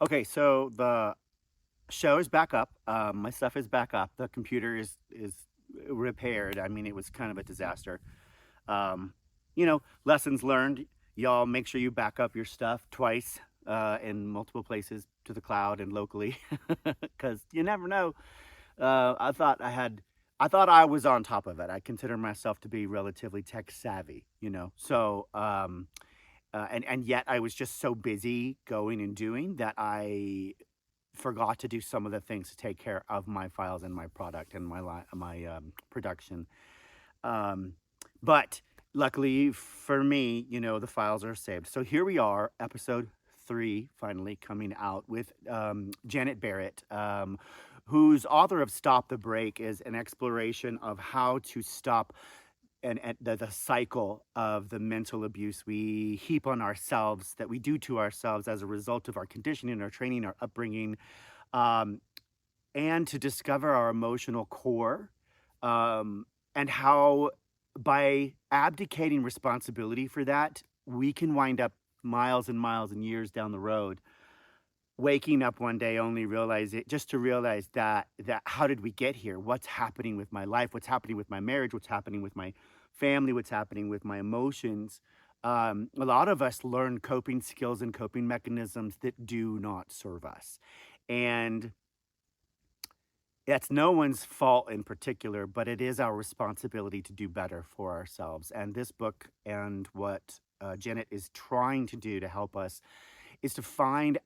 Okay, so the show is back up. My stuff is back up. The computer is repaired. I mean, it was kind of a disaster. Um, lessons learned. Y'all make sure you back up your stuff twice in multiple places to the cloud and locally, because you never know. I thought I was on top of it. I consider myself to be relatively tech savvy, and yet I was just so busy going and doing that I forgot to do some of the things to take care of my files and my product and my production. Um, but luckily for me, the files are saved. So here we are, episode 3, finally coming out with Janet Barrett, whose author of Stop the Break is an exploration of how to stop and the cycle of the mental abuse we heap on ourselves, that we do to ourselves as a result of our conditioning, our training, our upbringing, um, and to discover our emotional core, and how by abdicating responsibility for that, we can wind up miles and miles and years down the road waking up one day only realize it just to realize that how did we get here, what's happening with my life, what's happening with my marriage, what's happening with my family, what's happening with my emotions. A lot of us learn coping skills and coping mechanisms that do not serve us, and that's no one's fault in particular, but it is our responsibility to do better for ourselves. And this book and what Janet is trying to do to help us is to find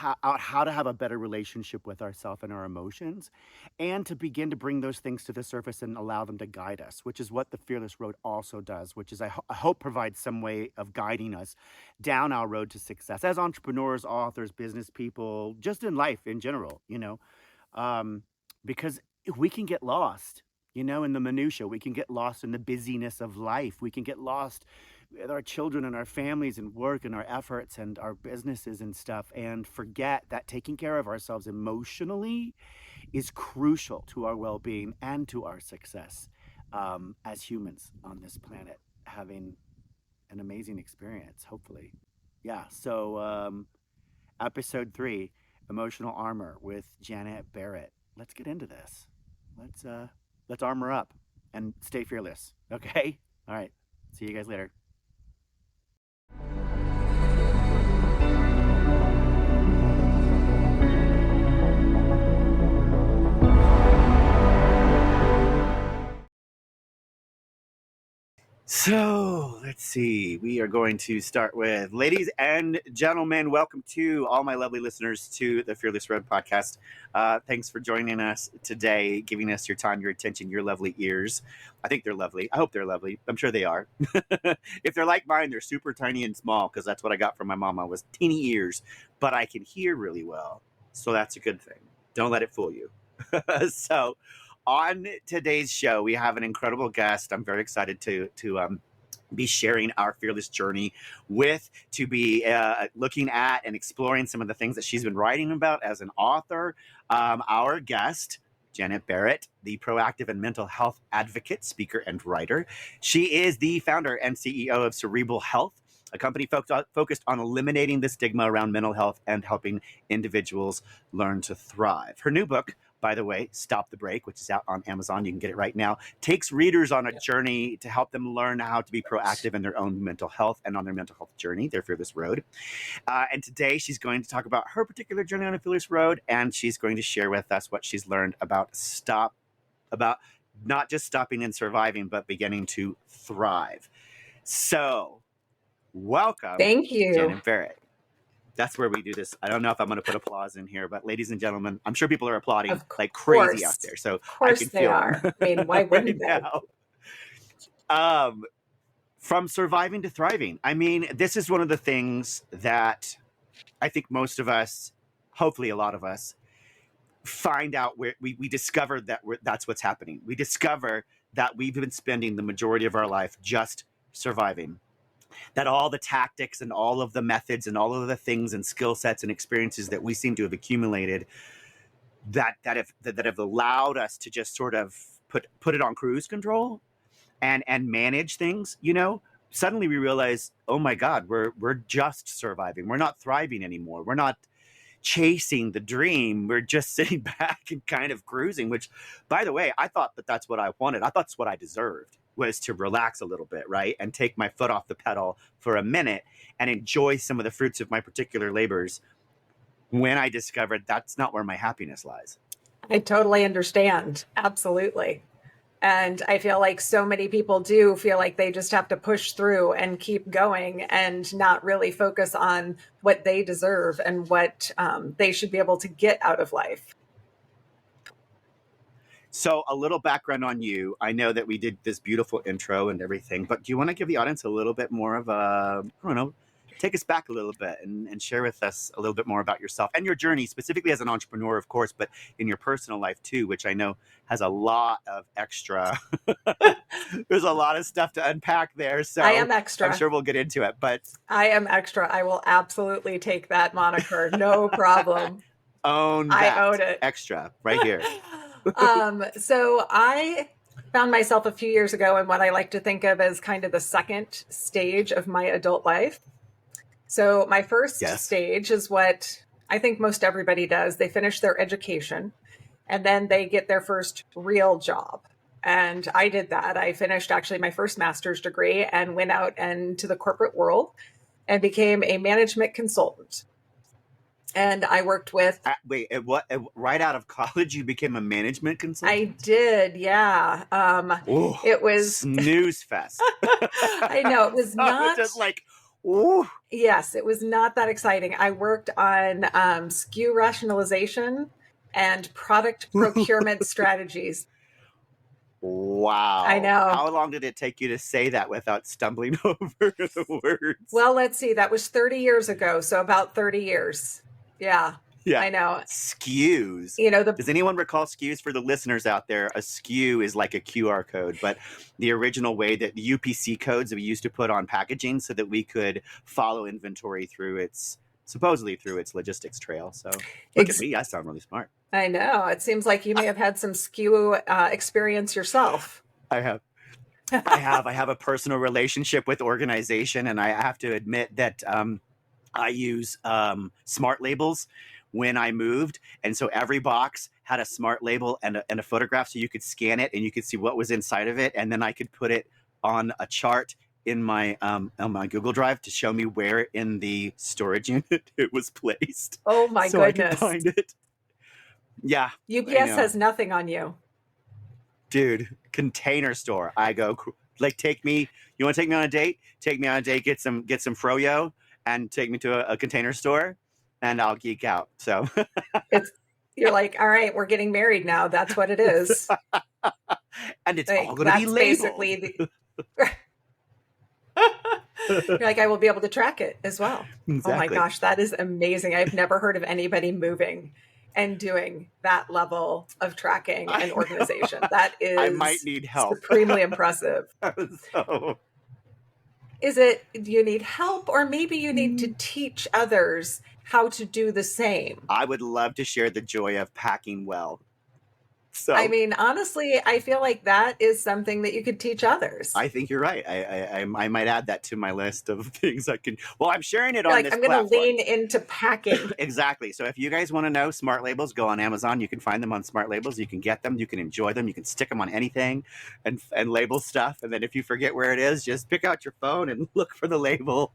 out how to have a better relationship with ourselves and our emotions, and to begin to bring those things to the surface and allow them to guide us, which is what the Fearless Road also does, which is, I hope, provides some way of guiding us down our road to success as entrepreneurs, authors, business people, just in life in general, um, because we can get lost, in the minutia. We can get lost in the busyness of life. We can get lost with our children and our families and work and our efforts and our businesses and stuff, and forget that taking care of ourselves emotionally is crucial to our well-being and to our success, as humans on this planet, having an amazing experience, hopefully. Yeah, so episode 3, Emotional Armor with Janet Barrett. Let's get into this. Let's armor up and stay fearless. Okay? All right. See you guys later. So let's see. We are going to start with, ladies and gentlemen, welcome to all my lovely listeners to the Fearless Road podcast. Thanks for joining us today, giving us your time, your attention, your lovely ears. I think they're lovely. I hope they're lovely. I'm sure they are. If they're like mine, they're super tiny and small, because that's what I got from my mama, was teeny ears, but I can hear really well. So that's a good thing. Don't let it fool you. So on today's show, we have an incredible guest. I'm very excited to be sharing our fearless journey with, to be looking at and exploring some of the things that she's been writing about as an author. Our guest, Janet Barrett, the proactive and mental health advocate, speaker, and writer. She is the founder and CEO of Cerebral Health, a company focused on eliminating the stigma around mental health and helping individuals learn to thrive. Her new book, by the way, Stop the Break, which is out on Amazon, you can get it right now, takes readers on a journey to help them learn how to be proactive in their own mental health and on their mental health journey, their fearless road. And today she's going to talk about her particular journey on a fearless road, and she's going to share with us what she's learned about not just stopping and surviving, but beginning to thrive. So, welcome, Thank you. Janet Barrett. That's where we do this. I don't know if I'm going to put applause in here, but ladies and gentlemen, I'm sure people are applauding like crazy out there. So I can they feel are. them. I mean, why wouldn't right they? now. From surviving to thriving. I mean, this is one of the things that I think most of us, hopefully a lot of us, find out where we discover that that's what's happening. We discover that we've been spending the majority of our life just surviving. That all the tactics and all of the methods and all of the things and skill sets and experiences that we seem to have accumulated that have allowed us to just sort of put it on cruise control and manage things, suddenly we realize, oh my God, we're just surviving. We're not thriving anymore. We're not, chasing the dream. We're just sitting back and kind of cruising, which, by the way, I thought that that's what I wanted. I thought that's what I deserved, was to relax a little bit, right? And take my foot off the pedal for a minute and enjoy some of the fruits of my particular labors, when I discovered that's not where my happiness lies. I totally understand. Absolutely. And I feel like so many people do feel like they just have to push through and keep going and not really focus on what they deserve and what they should be able to get out of life. So a little background on you. I know that we did this beautiful intro and everything, but do you want to give the audience a little bit more of a, I don't know, take us back a little bit and share with us a little bit more about yourself and your journey, specifically as an entrepreneur, of course, but in your personal life too, which I know has a lot of extra, there's a lot of stuff to unpack there. So I am extra. I'm sure we'll get into it, but I am extra. I will absolutely take that moniker. No problem. Own that. I own it. Extra right here. So I found myself a few years ago in what I like to think of as kind of the second stage of my adult life. So my first stage is what I think most everybody does. They finish their education and then they get their first real job. And I did that. I finished actually my first master's degree and went out into the corporate world and became a management consultant. And I worked with... right out of college, you became a management consultant? I did, yeah. It was... snooze fest. I know, it was not... I was just like, ooh. Yes, it was not that exciting. I worked on SKU rationalization and product procurement strategies. Wow. I know. How long did it take you to say that without stumbling over the words? Well, let's see. That was 30 years ago. So about 30 years. Yeah. Yeah. I know. SKUs. Does anyone recall SKUs? For the listeners out there, a SKU is like a QR code, but the original way that the UPC codes that we used to put on packaging so that we could follow inventory supposedly through its logistics trail. So look at me. I sound really smart. I know. It seems like you may have had some SKU experience yourself. I have. I have a personal relationship with organization, and I have to admit that I use smart labels when I moved. And so every box had a smart label and a photograph, so you could scan it and you could see what was inside of it. And then I could put it on a chart in my on my Google Drive to show me where in the storage unit it was placed. Oh my so goodness. I could find it. Yeah. UPS has nothing on you. Dude, Container Store. I go, like, you want to take me on a date? Take me on a date, get some froyo, and take me to a Container Store, and I'll geek out. So you're like, all right, we're getting married now. That's what it is. And it's all going to be labeled. Basically you're like, I will be able to track it as well. Exactly. Oh my gosh, that is amazing. I've never heard of anybody moving and doing that level of tracking and organization. That is, I might need help. Supremely impressive. So... do you need help, or maybe you need to teach others how to do the same? I would love to share the joy of packing well. So, I mean, honestly, I feel like that is something that you could teach others. I think you're right. I might add that to my list of things I can. Well, I'm sharing it on this I'm going to platform. lean into packing. Exactly. So if you guys want to know smart labels, go on Amazon. You can find them on Smart Labels. You can get them. You can enjoy them. You can stick them on anything and label stuff. And then if you forget where it is, just pick out your phone and look for the label.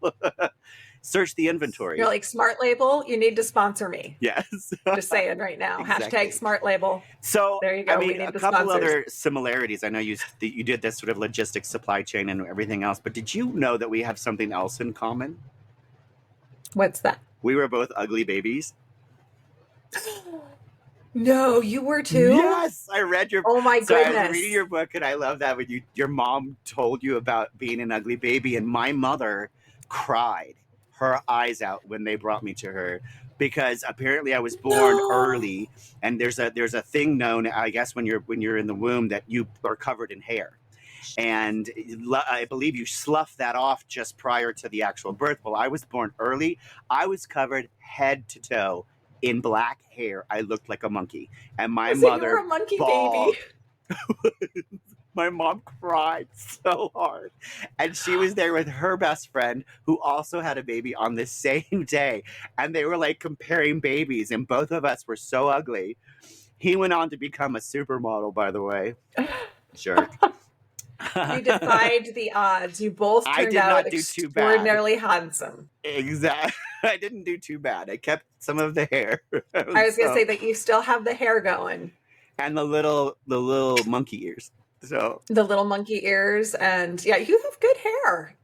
Search the inventory. You're like, Smart Label, you need to sponsor me. Yes. Just saying right now. Exactly. Hashtag Smart Label. So there you go. I mean, we need a couple sponsors. other similarities. I know you did this sort of logistics, supply chain, and everything else. But did you know that we have something else in common? What's that? We were both ugly babies. No, you were too? Yes, I read your. Oh my so goodness! I was reading your book, and I love that when your mom told you about being an ugly baby, and my mother cried her eyes out when they brought me to her, because apparently I was born early, and there's a thing known, I guess, when you're in the womb, that you are covered in hair, and I believe you slough that off just prior to the actual birth. Well, I was born early. I was covered head to toe in black hair. I looked like a monkey, and my mother you're a monkey bawled. baby. My mom cried so hard. And she was there with her best friend who also had a baby on the same day. And they were like comparing babies, and both of us were so ugly. He went on to become a supermodel, by the way. Jerk. You defied the odds. You both I turned did out not do too bad. extraordinarily handsome. Exactly. I didn't do too bad. I kept some of the hair. I was going to say that you still have the hair going. And the little monkey ears. So the little monkey ears, and yeah, you have good hair.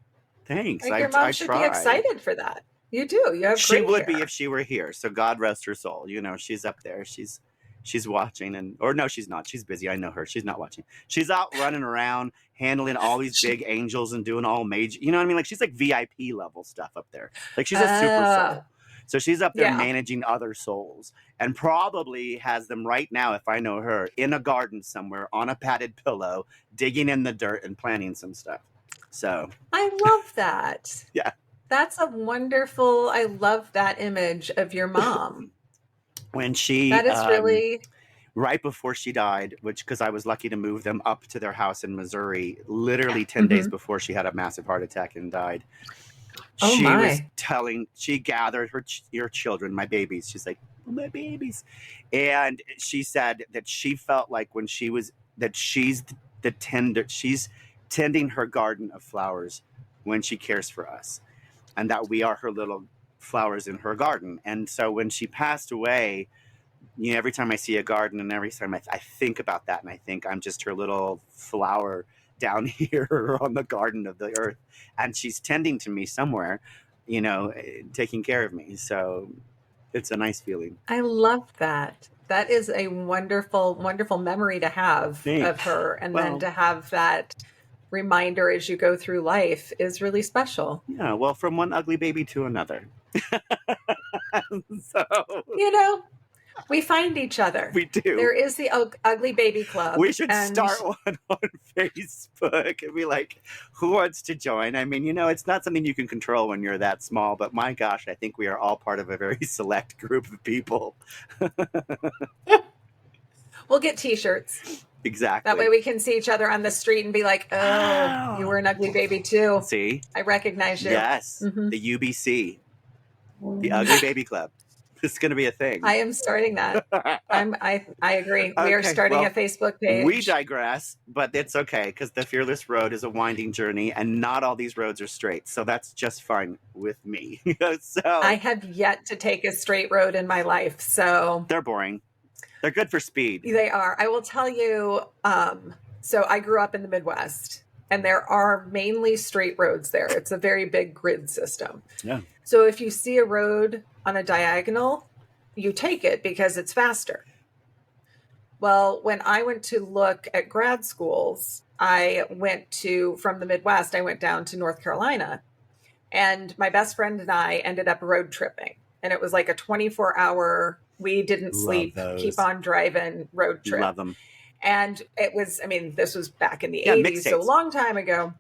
Thanks. Like your mom should be excited for that. You do. You have She great would hair. be if she were here. So God rest her soul. You know, she's up there. She's watching, and or no, she's not. She's busy. I know her. She's not watching. She's out running around, handling all these big angels and doing all major. You know what I mean? Like she's like VIP level stuff up there. Like she's a super soul. So she's up there managing other souls, and probably has them right now, if I know her, in a garden somewhere on a padded pillow, digging in the dirt and planting some stuff. So I love that. Yeah. That's a wonderful, I love that image of your mom. When she, that is really, right before she died, which, because I was lucky to move them up to their house in Missouri, literally 10 days before she had a massive heart attack and died. She gathered her children, my babies. She's like, my babies. And she said that she felt like when she was, that she's tending her garden of flowers when she cares for us, and that we are her little flowers in her garden. And so when she passed away, you know, every time I see a garden and every time I think about that, and I think I'm just her little flower down here on the garden of the earth, and she's tending to me somewhere, you know, taking care of me. So it's a nice feeling. I love that. That is a wonderful, wonderful memory to have of her. And then to have that reminder as you go through life is really special. Yeah. Well, from one ugly baby to another. So, you know, we find each other. We do. There is the Ugly Baby Club. We should start one on Facebook and be like, who wants to join? I mean, you know, it's not something you can control when you're that small, but my gosh, I think we are all part of a very select group of people. We'll get t-shirts. Exactly. That way we can see each other on the street and be like, oh, you were an ugly baby too. See? I recognize you. Yes. The UBC. The Ugly Baby Club. It's going to be a thing. I am starting that. I agree. We are starting a Facebook page. We digress, but it's okay because the Fearless Road is a winding journey and not all these roads are straight. So that's just fine with me. So I have yet to take a straight road in my life. So they're boring. They're good for speed. They are. I will tell you. So I grew up in the Midwest, and there are mainly straight roads there. It's a very big grid system. Yeah. So if you see a road on a diagonal, you take it because it's faster. Well, when I went to look at grad schools, from the Midwest, I went down to North Carolina, and my best friend and I ended up road tripping. And it was like a 24-hour, we didn't sleep, keep on driving road trip. Love them. And it was, I mean, this was back in the 80s, so a long time ago.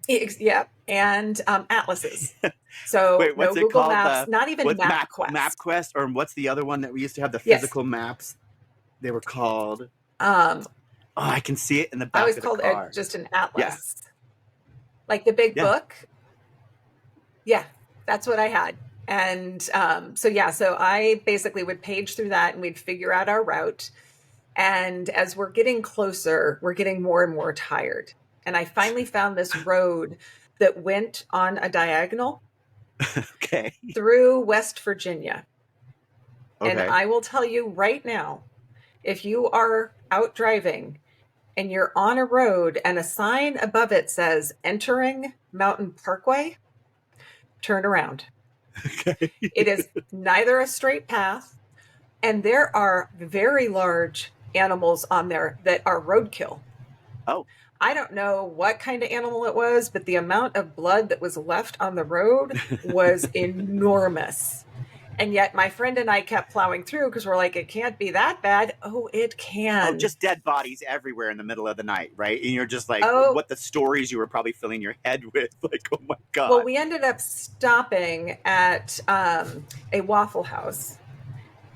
Yeah. And atlases. So wait, what's no it Google called? Maps, not even MapQuest. MapQuest, or what's the other one that we used to have, the physical maps? They were called. I can see it in the back of the car. I always called it just an atlas. Yeah. Like the big book. Yeah, that's what I had. And so I basically would page through that and we'd figure out our route. And as we're getting closer, we're getting more and more tired. And I finally found this road that went on a diagonal through West Virginia. Okay. And I will tell you right now, if you are out driving and you're on a road and a sign above it says entering Mountain Parkway, turn around. Okay. It is neither a straight path, and there are very large animals on there that are roadkill. Oh. I don't know what kind of animal it was, but the amount of blood that was left on the road was enormous. And yet my friend and I kept plowing through because we're like, it can't be that bad. Oh, it can. Oh, just dead bodies everywhere in the middle of the night, right? And you're just like, what the stories you were probably filling your head with. Like, oh my God. Well, we ended up stopping at a Waffle House.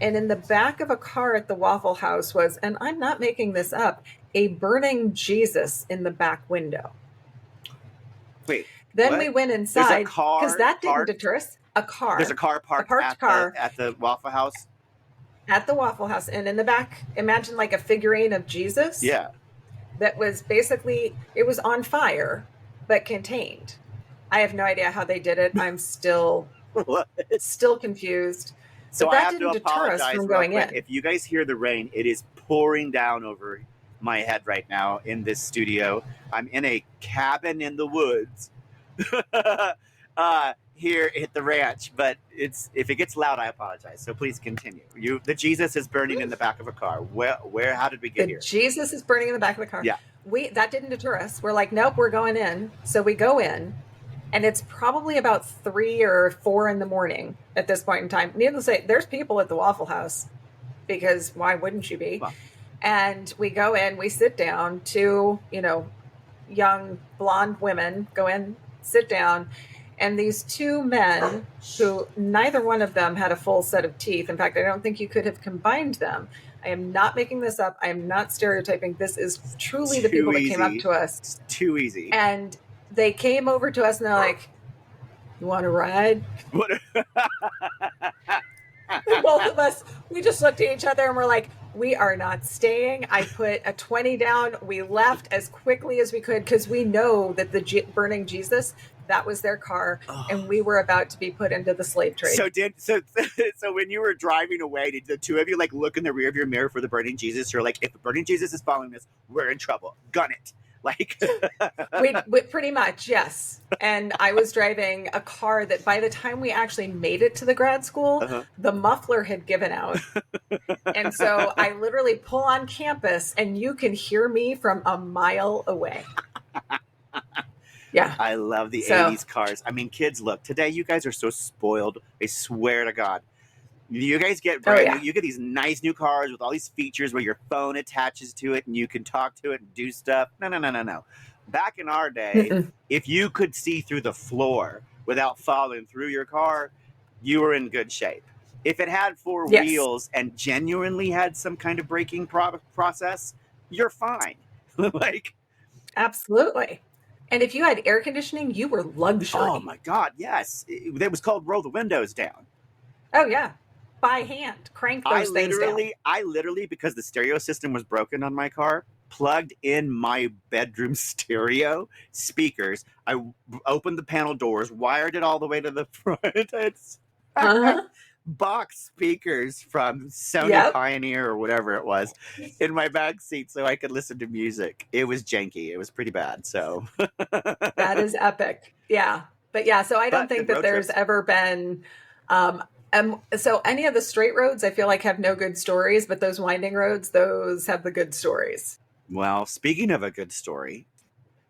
And in the back of a car at the Waffle House was, and I'm not making this up, a burning Jesus in the back window. Wait. Then what? we went There's a inside because car that didn't parked. deter us. A car. There's a car A parked parked car at the Waffle House. at the Waffle House. And in the back, imagine like a figurine of Jesus. Yeah. That was basically, it was on fire, but contained. I have no idea how they did it. I'm still confused. So but I that have didn't to deter us apologize from real going quick. in. If you guys hear the rain, it is pouring down over my head right now in this studio. I'm in a cabin in the woods here at the ranch, but if it gets loud, I apologize. So please continue. The Jesus is burning in the back of a car. How did we get here? Jesus is burning in the back of the car. Yeah. That didn't deter us. We're like, nope, we're going in. So we go in, and it's probably about 3 or 4 in the morning at this point in time. Needless to say, there's people at the Waffle House, because why wouldn't you be? Well. And we go in, we sit down, 2, young blonde women go in, sit down, and these 2 men who neither one of them had a full set of teeth. In fact, I don't think you could have combined them. I am not making this up. I am not stereotyping. This is truly the people that came up to us. It's too easy. And they came over to us and they're like, "You want to ride?" Both of us, we just looked at each other and we're like, we are not staying. I put a 20 down. We left as quickly as we could because we know that the burning Jesus, that was their car, and we were about to be put into the slave trade. So when you were driving away, did the 2 of you like look in the rear of your mirror for the burning Jesus? You're like, if the burning Jesus is following us, we're in trouble. Gun it. Like we pretty much, yes. And I was driving a car that by the time we actually made it to the grad school, the muffler had given out. And so I literally pull on campus and you can hear me from a mile away. Yeah. I love the 80s cars. I mean, kids, look, today you guys are so spoiled. I swear to God. You guys get new, you get these nice new cars with all these features where your phone attaches to it and you can talk to it and do stuff. No. Back in our day, if you could see through the floor without falling through your car, you were in good shape. If it had 4 wheels and genuinely had some kind of braking process, you're fine. Like, absolutely. And if you had air conditioning, you were luxury. Oh my God, yes. It was called roll the windows down. Oh yeah. By hand, crank those things down. I literally, because the stereo system was broken on my car, plugged in my bedroom stereo speakers. I opened the panel doors, wired it all the way to the front. It's box speakers from Sony Pioneer or whatever it was in my back seat so I could listen to music. It was janky. It was pretty bad. So that is epic. Yeah. But yeah, so I don't think that there's ever been so any of the straight roads, I feel like, have no good stories, but those winding roads, those have the good stories. Well, speaking of a good story,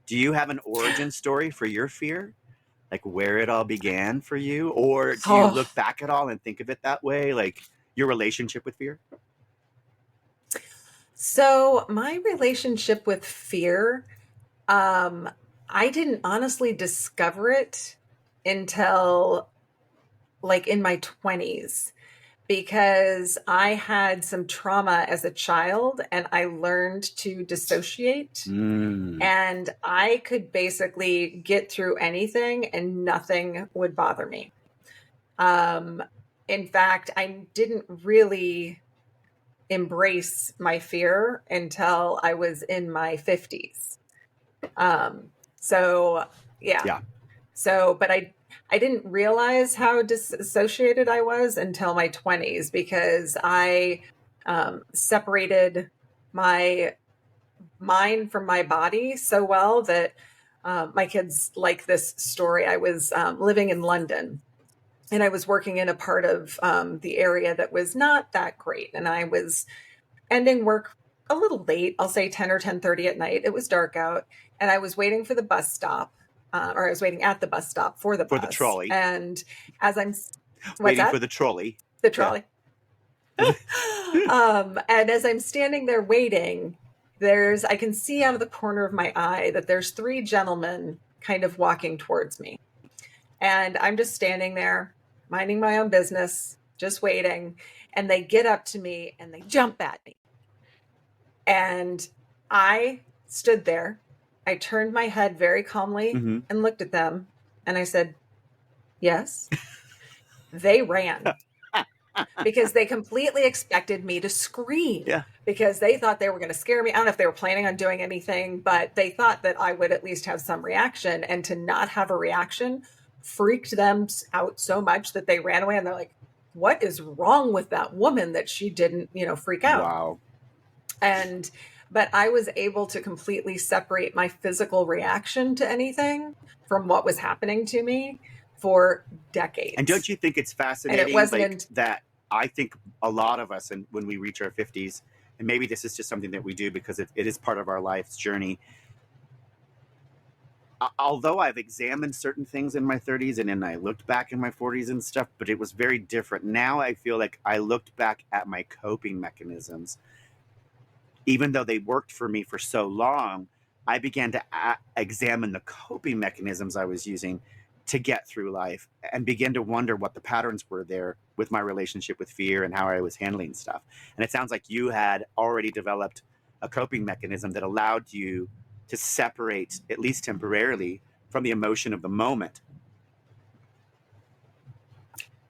do you have an origin story for your fear? Like where it all began for you? Or do you look back at all and think of it that way? Like your relationship with fear? So my relationship with fear, I didn't honestly discover it until like in my 20s, because I had some trauma as a child and I learned to dissociate, and I could basically get through anything and nothing would bother me. In fact, I didn't really embrace my fear until I was in my 50s. So but I didn't realize how disassociated I was until my 20s, because I separated my mind from my body so well that my kids like this story. I was living in London and I was working in a part of the area that was not that great. And I was ending work a little late, I'll say 10 or 10:30 at night. It was dark out and I was waiting for the bus stop. Or I was waiting at the bus stop for the bus. For the trolley. And as I'm waiting for the trolley. The trolley. Yeah. And as I'm standing there waiting, I can see out of the corner of my eye that there's 3 gentlemen kind of walking towards me. And I'm just standing there, minding my own business, just waiting. And they get up to me and they jump at me. And I stood there. I turned my head very calmly and looked at them. And I said, yes. They ran because they completely expected me to scream because they thought they were going to scare me. I don't know if they were planning on doing anything, but they thought that I would at least have some reaction, and to not have a reaction freaked them out so much that they ran away. And they're like, what is wrong with that woman that she didn't, freak out? Wow. But I was able to completely separate my physical reaction to anything from what was happening to me for decades. And don't you think it's fascinating? And it wasn't that I think a lot of us, and when we reach our 50s, and maybe this is just something that we do because it is part of our life's journey. Although I've examined certain things in my 30s and then I looked back in my 40s and stuff, but it was very different. Now I feel like I looked back at my coping mechanisms. Even though they worked for me for so long, I began to examine the coping mechanisms I was using to get through life and begin to wonder what the patterns were there with my relationship with fear and how I was handling stuff. And it sounds like you had already developed a coping mechanism that allowed you to separate, at least temporarily, from the emotion of the moment.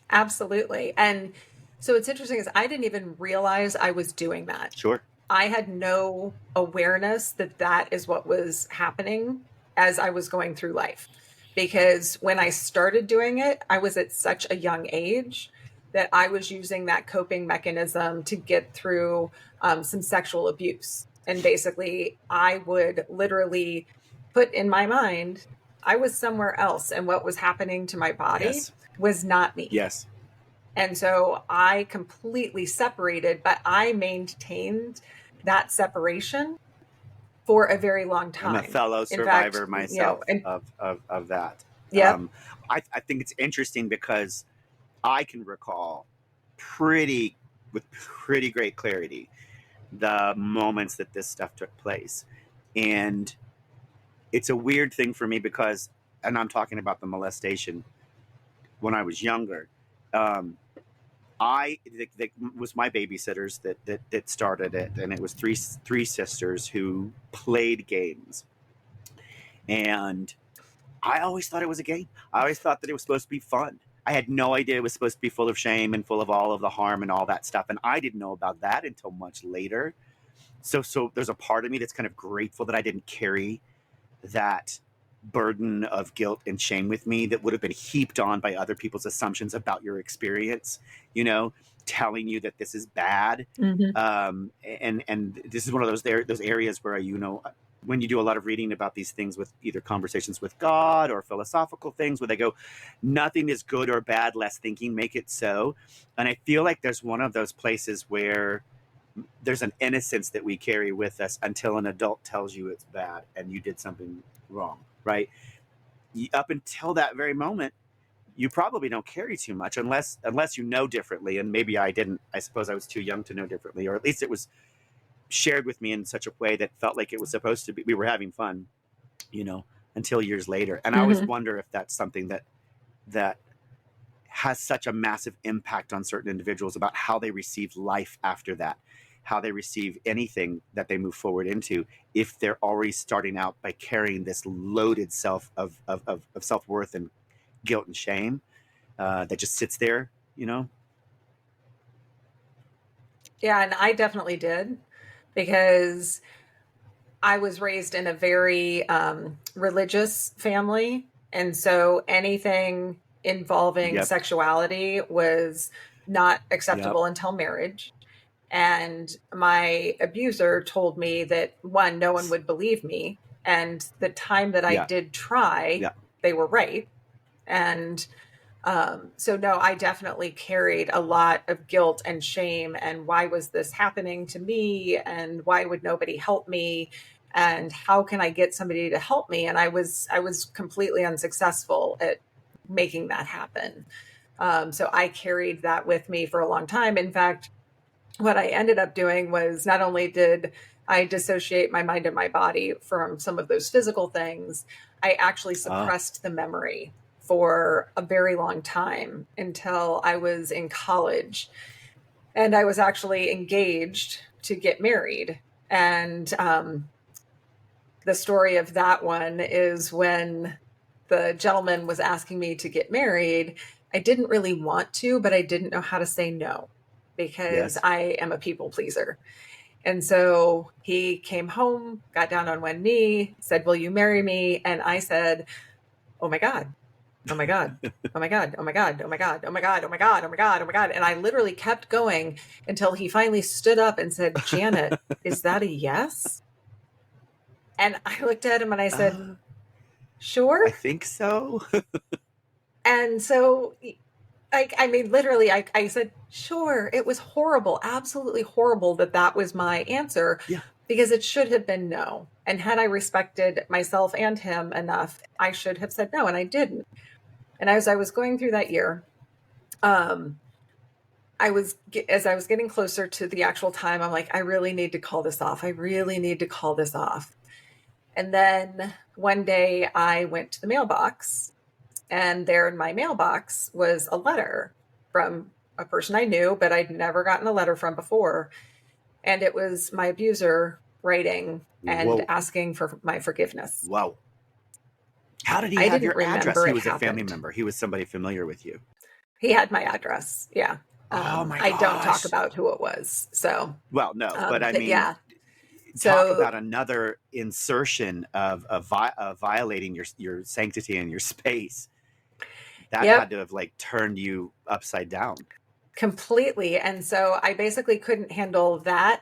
Absolutely. And so what's interesting is I didn't even realize I was doing that. Sure. I had no awareness that that is what was happening as I was going through life. Because when I started doing it, I was at such a young age that I was using that coping mechanism to get through some sexual abuse. And basically, I would literally put in my mind, I was somewhere else, and what was happening to my body was not me. Yes. And so I completely separated, but I maintained that separation for a very long time. I'm a fellow survivor myself of that. Yeah. I think it's interesting because I can recall with pretty great clarity the moments that this stuff took place. And it's a weird thing for me because, and I'm talking about the molestation when I was younger, that was my babysitters that started it, and it was three sisters who played games, and I always thought it was a game. I always thought that it was supposed to be fun. I had no idea it was supposed to be full of shame and full of all of the harm and all that stuff, and I didn't know about that until much later. So there's a part of me that's kind of grateful that I didn't carry that burden of guilt and shame with me that would have been heaped on by other people's assumptions about your experience, telling you that this is bad. Mm-hmm. And this is one of those areas where, when you do a lot of reading about these things with either conversations with God or philosophical things where they go, nothing is good or bad, less thinking, make it so. And I feel like there's one of those places where there's an innocence that we carry with us until an adult tells you it's bad and you did something wrong, right? Up until that very moment, you probably don't carry too much unless you know differently. And maybe I didn't. I suppose I was too young to know differently, or at least it was shared with me in such a way that felt like it was supposed to be. We were having fun, until years later. And I always wonder if that's something that has such a massive impact on certain individuals about how they receive life after that, how they receive anything that they move forward into, if they're already starting out by carrying this loaded self of self-worth and guilt and shame that just sits there, Yeah, and I definitely did, because I was raised in a very religious family. And so anything involving sexuality was not acceptable until marriage. And my abuser told me that, one, no one would believe me. And the time that I did try, they were right. And so, no, I definitely carried a lot of guilt and shame. And why was this happening to me? And why would nobody help me? And how can I get somebody to help me? And I was completely unsuccessful at making that happen. So I carried that with me for a long time. In fact, what I ended up doing was, not only did I dissociate my mind and my body from some of those physical things, I actually suppressed the memory for a very long time until I was in college. And I was actually engaged to get married. And the story of that one is when the gentleman was asking me to get married, I didn't really want to, but I didn't know how to say no because I am a people pleaser. And so he came home, got down on one knee, said, "Will you marry me?" And I said, "Oh my God. Oh my God. Oh my God. Oh my God. Oh my God. Oh my God. Oh my God. Oh my God. Oh my God." And I literally kept going until he finally stood up and said, "Janet, is that a yes?" And I looked at him and I said, "Sure." I think so. And so, I mean, literally, I said, "Sure." It was horrible, absolutely horrible that was my answer. Yeah. Because it should have been no. And had I respected myself and him enough, I should have said no, and I didn't. And as I was going through that year, as I was getting closer to the actual time, I'm like, I really need to call this off. I really need to call this off. And then one day I went to the mailbox, and there in my mailbox was a letter from a person I knew, but I'd never gotten a letter from before. And it was my abuser writing and asking for my forgiveness. Wow. How did he have your address? He was a family member. He was somebody familiar with you. He had my address. Yeah. Oh my gosh. I don't talk about who it was. So. Well, no, but I mean, yeah. Talk about another insertion of violating your sanctity and your space. That had to have like turned you upside down. Completely. And so I basically couldn't handle that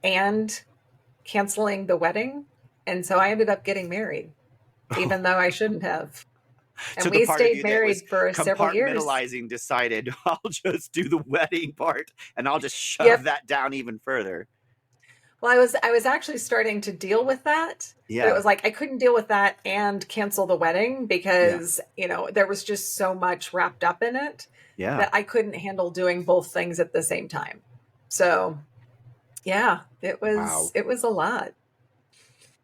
and canceling the wedding. And so I ended up getting married, even though I shouldn't have. And so we stayed married for several years. Compartmentalizing decided, I'll just do the wedding part and I'll just shove that down even further. Well, I was actually starting to deal with that. Yeah. But it was like I couldn't deal with that and cancel the wedding because, there was just so much wrapped up in it that I couldn't handle doing both things at the same time. So, yeah, it was a lot.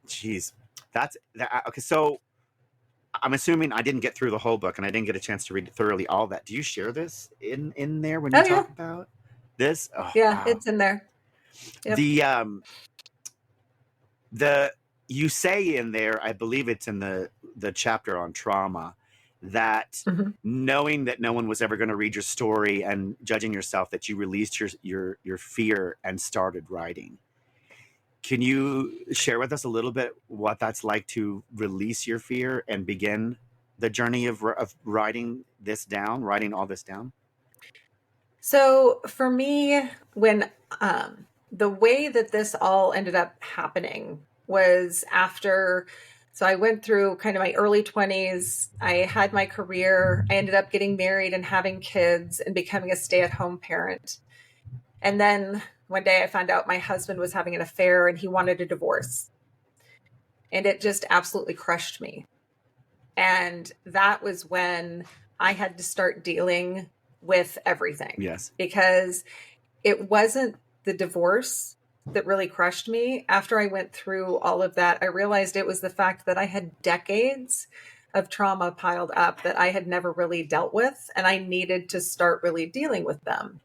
Jeez. Okay, so I'm assuming I didn't get through the whole book and I didn't get a chance to read thoroughly all that. Do you share this in there when you talk about this? Oh, yeah, wow. It's in there. Yep. You say in there, I believe it's in the chapter on trauma, that knowing that no one was ever going to read your story and judging yourself, that you released your fear and started writing. Can you share with us a little bit what that's like to release your fear and begin the journey of writing all this down? So for me, when the way that this all ended up happening was after, so I went through kind of my early 20s. I had my career. I ended up getting married and having kids and becoming a stay-at-home parent. And then one day I found out my husband was having an affair and he wanted a divorce. And it just absolutely crushed me. And that was when I had to start dealing with everything. Yes. Because it wasn't the divorce that really crushed me. After I went through all of that, I realized it was the fact that I had decades of trauma piled up that I had never really dealt with, and I needed to start really dealing with them.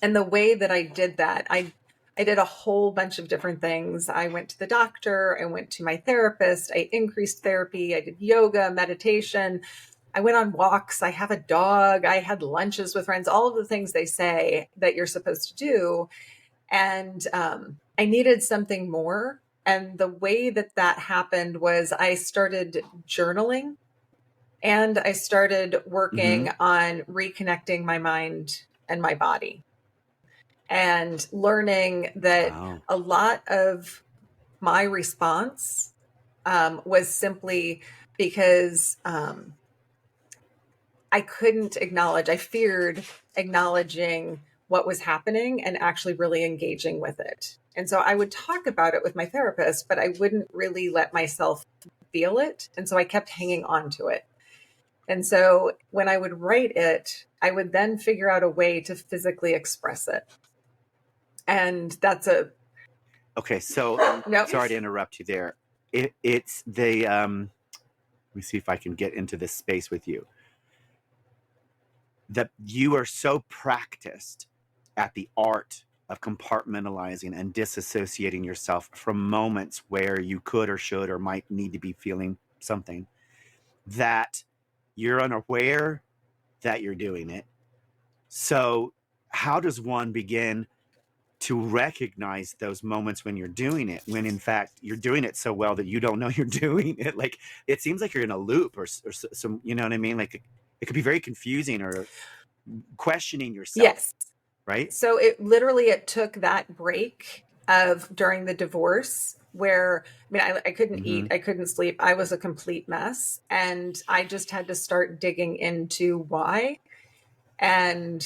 And the way that I did that, I did a whole bunch of different things. I went to the doctor, I went to my therapist, I increased therapy, I did yoga, meditation, I went on walks, I have a dog, I had lunches with friends, all of the things they say that you're supposed to do. And I needed something more. And the way that happened was I started journaling and I started working on reconnecting my mind and my body and learning that a lot of my response was simply because I couldn't acknowledge, I feared acknowledging what was happening and actually really engaging with it. And so I would talk about it with my therapist, but I wouldn't really let myself feel it. And so I kept hanging on to it. And so when I would write it, I would then figure out a way to physically express it. And that's okay. So sorry to interrupt you there. It's the Let me see if I can get into this space with you. That you are so practiced at the art of compartmentalizing and disassociating yourself from moments where you could or should or might need to be feeling something, that you're unaware that you're doing it. So how does one begin to recognize those moments when you're doing it, when in fact you're doing it so well that you don't know you're doing it? Like, it seems like you're in a loop or some, you know what I mean? Like, it could be very confusing or questioning yourself. Yes. Right. So it took that break of during the divorce where, I couldn't eat, I couldn't sleep. I was a complete mess. And I just had to start digging into why. And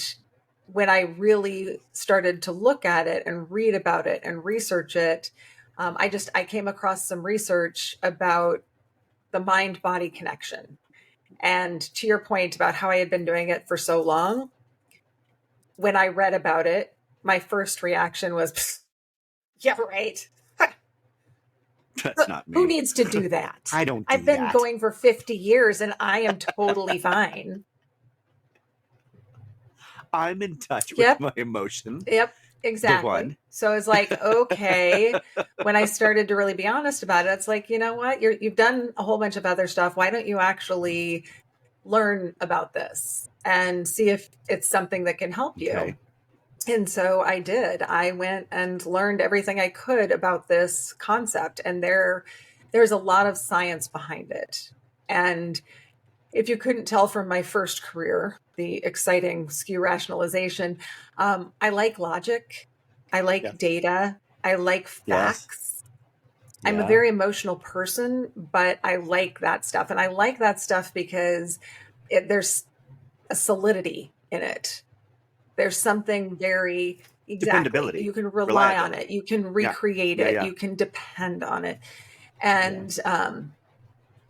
when I really started to look at it and read about it and research it, I came across some research about the mind-body connection. And to your point about how I had been doing it for so long, when I read about it, my first reaction was, yeah, right. That's not me. Who needs to do that? I don't do I've been that. going for 50 years and I am totally fine. I'm in touch with my emotions. Yep, exactly. So it's like, okay, when I started to really be honest about it, it's like, you know what? You've done a whole bunch of other stuff. Why don't you actually learn about this and see if it's something that can help you? And so I did. I went and learned everything I could about this concept. And there's a lot of science behind it. And if you couldn't tell from my first career, the exciting SKU rationalization, I like logic. I like data. I like facts. I'm a very emotional person, but I like that stuff. And I like that stuff because there's a solidity in it. There's something very dependability. You can rely on it. You can recreate it. You can depend on it. And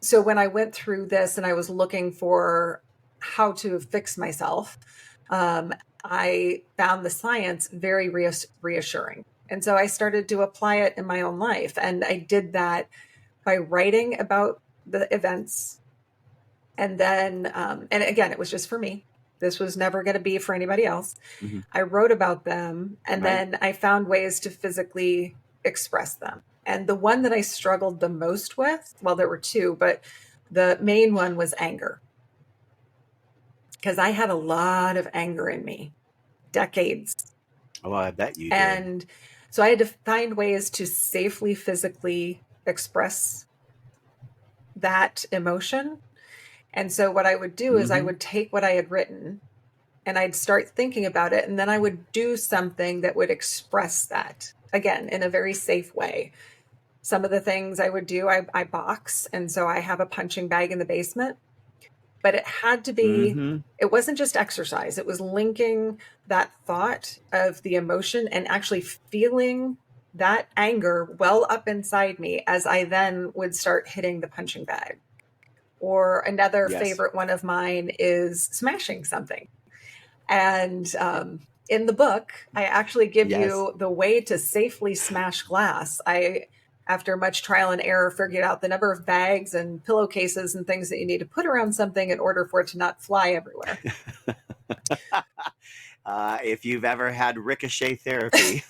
so when I went through this and I was looking for how to fix myself, I found the science very reassuring. And so I started to apply it in my own life. And I did that by writing about the events. And then, and again, it was just for me. This was never going to be for anybody else. I wrote about them, and then I found ways to physically express them. And the one that I struggled the most with, well, there were two, but the main one was anger. Because I had a lot of anger in me, decades. Oh, I bet you did. And so I had to find ways to safely physically express that emotion. And so what I would do is I would take what I had written and I'd start thinking about it. And then I would do something that would express that, again, in a very safe way. Some of the things I would do, I box. And so I have a punching bag in the basement. But it had to be, it wasn't just exercise. It was linking that thought of the emotion and actually feeling that anger well up inside me as I then would start hitting the punching bag. Or another favorite one of mine is smashing something. And in the book, I actually give you the way to safely smash glass. After much trial and error, figured out the number of bags and pillowcases and things that you need to put around something in order for it to not fly everywhere. If you've ever had ricochet therapy,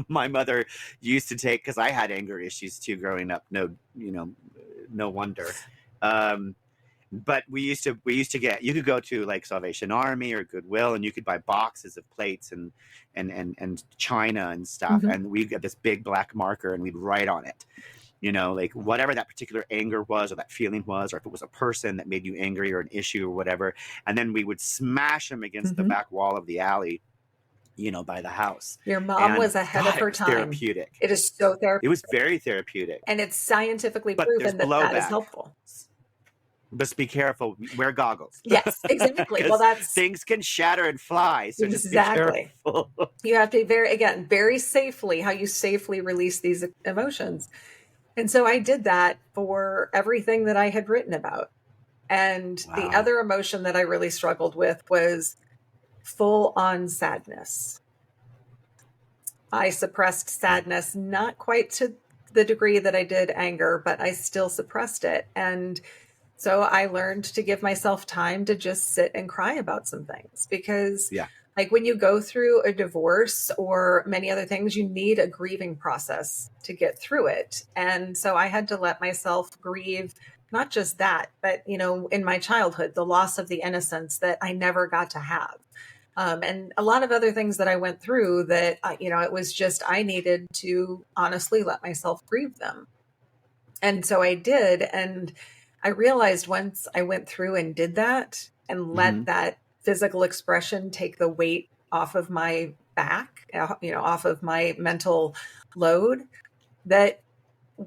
my mother used to take, because I had anger issues too growing up. No wonder. But we used to get, you could go to like Salvation Army or Goodwill and you could buy boxes of plates and china and stuff. And we'd get this big black marker and we'd write on it, like whatever that particular anger was or that feeling was, or if it was a person that made you angry or an issue or whatever. And then we would smash them against the back wall of the alley, by the house. Your mom was ahead of her time. Therapeutic. It is so therapeutic. It was very therapeutic. And it's scientifically proven that is helpful. But be careful. Wear goggles. Yes, exactly. Well, things can shatter and fly. So exactly. Just be careful. You have to be very safely, how you safely release these emotions. And so I did that for everything that I had written about. And the other emotion that I really struggled with was full on sadness. I suppressed sadness, not quite to the degree that I did anger, but I still suppressed it. And So I learned to give myself time to just sit and cry about some things, because like when you go through a divorce or many other things, you need a grieving process to get through it. And so I had to let myself grieve not just that, but, you know, in my childhood, the loss of the innocence that I never got to have. And a lot of other things that I went through that, you know, it was just, I needed to honestly let myself grieve them. And so I did. And I realized once I went through and did that and let that physical expression take the weight off of my back, you know, off of my mental load, that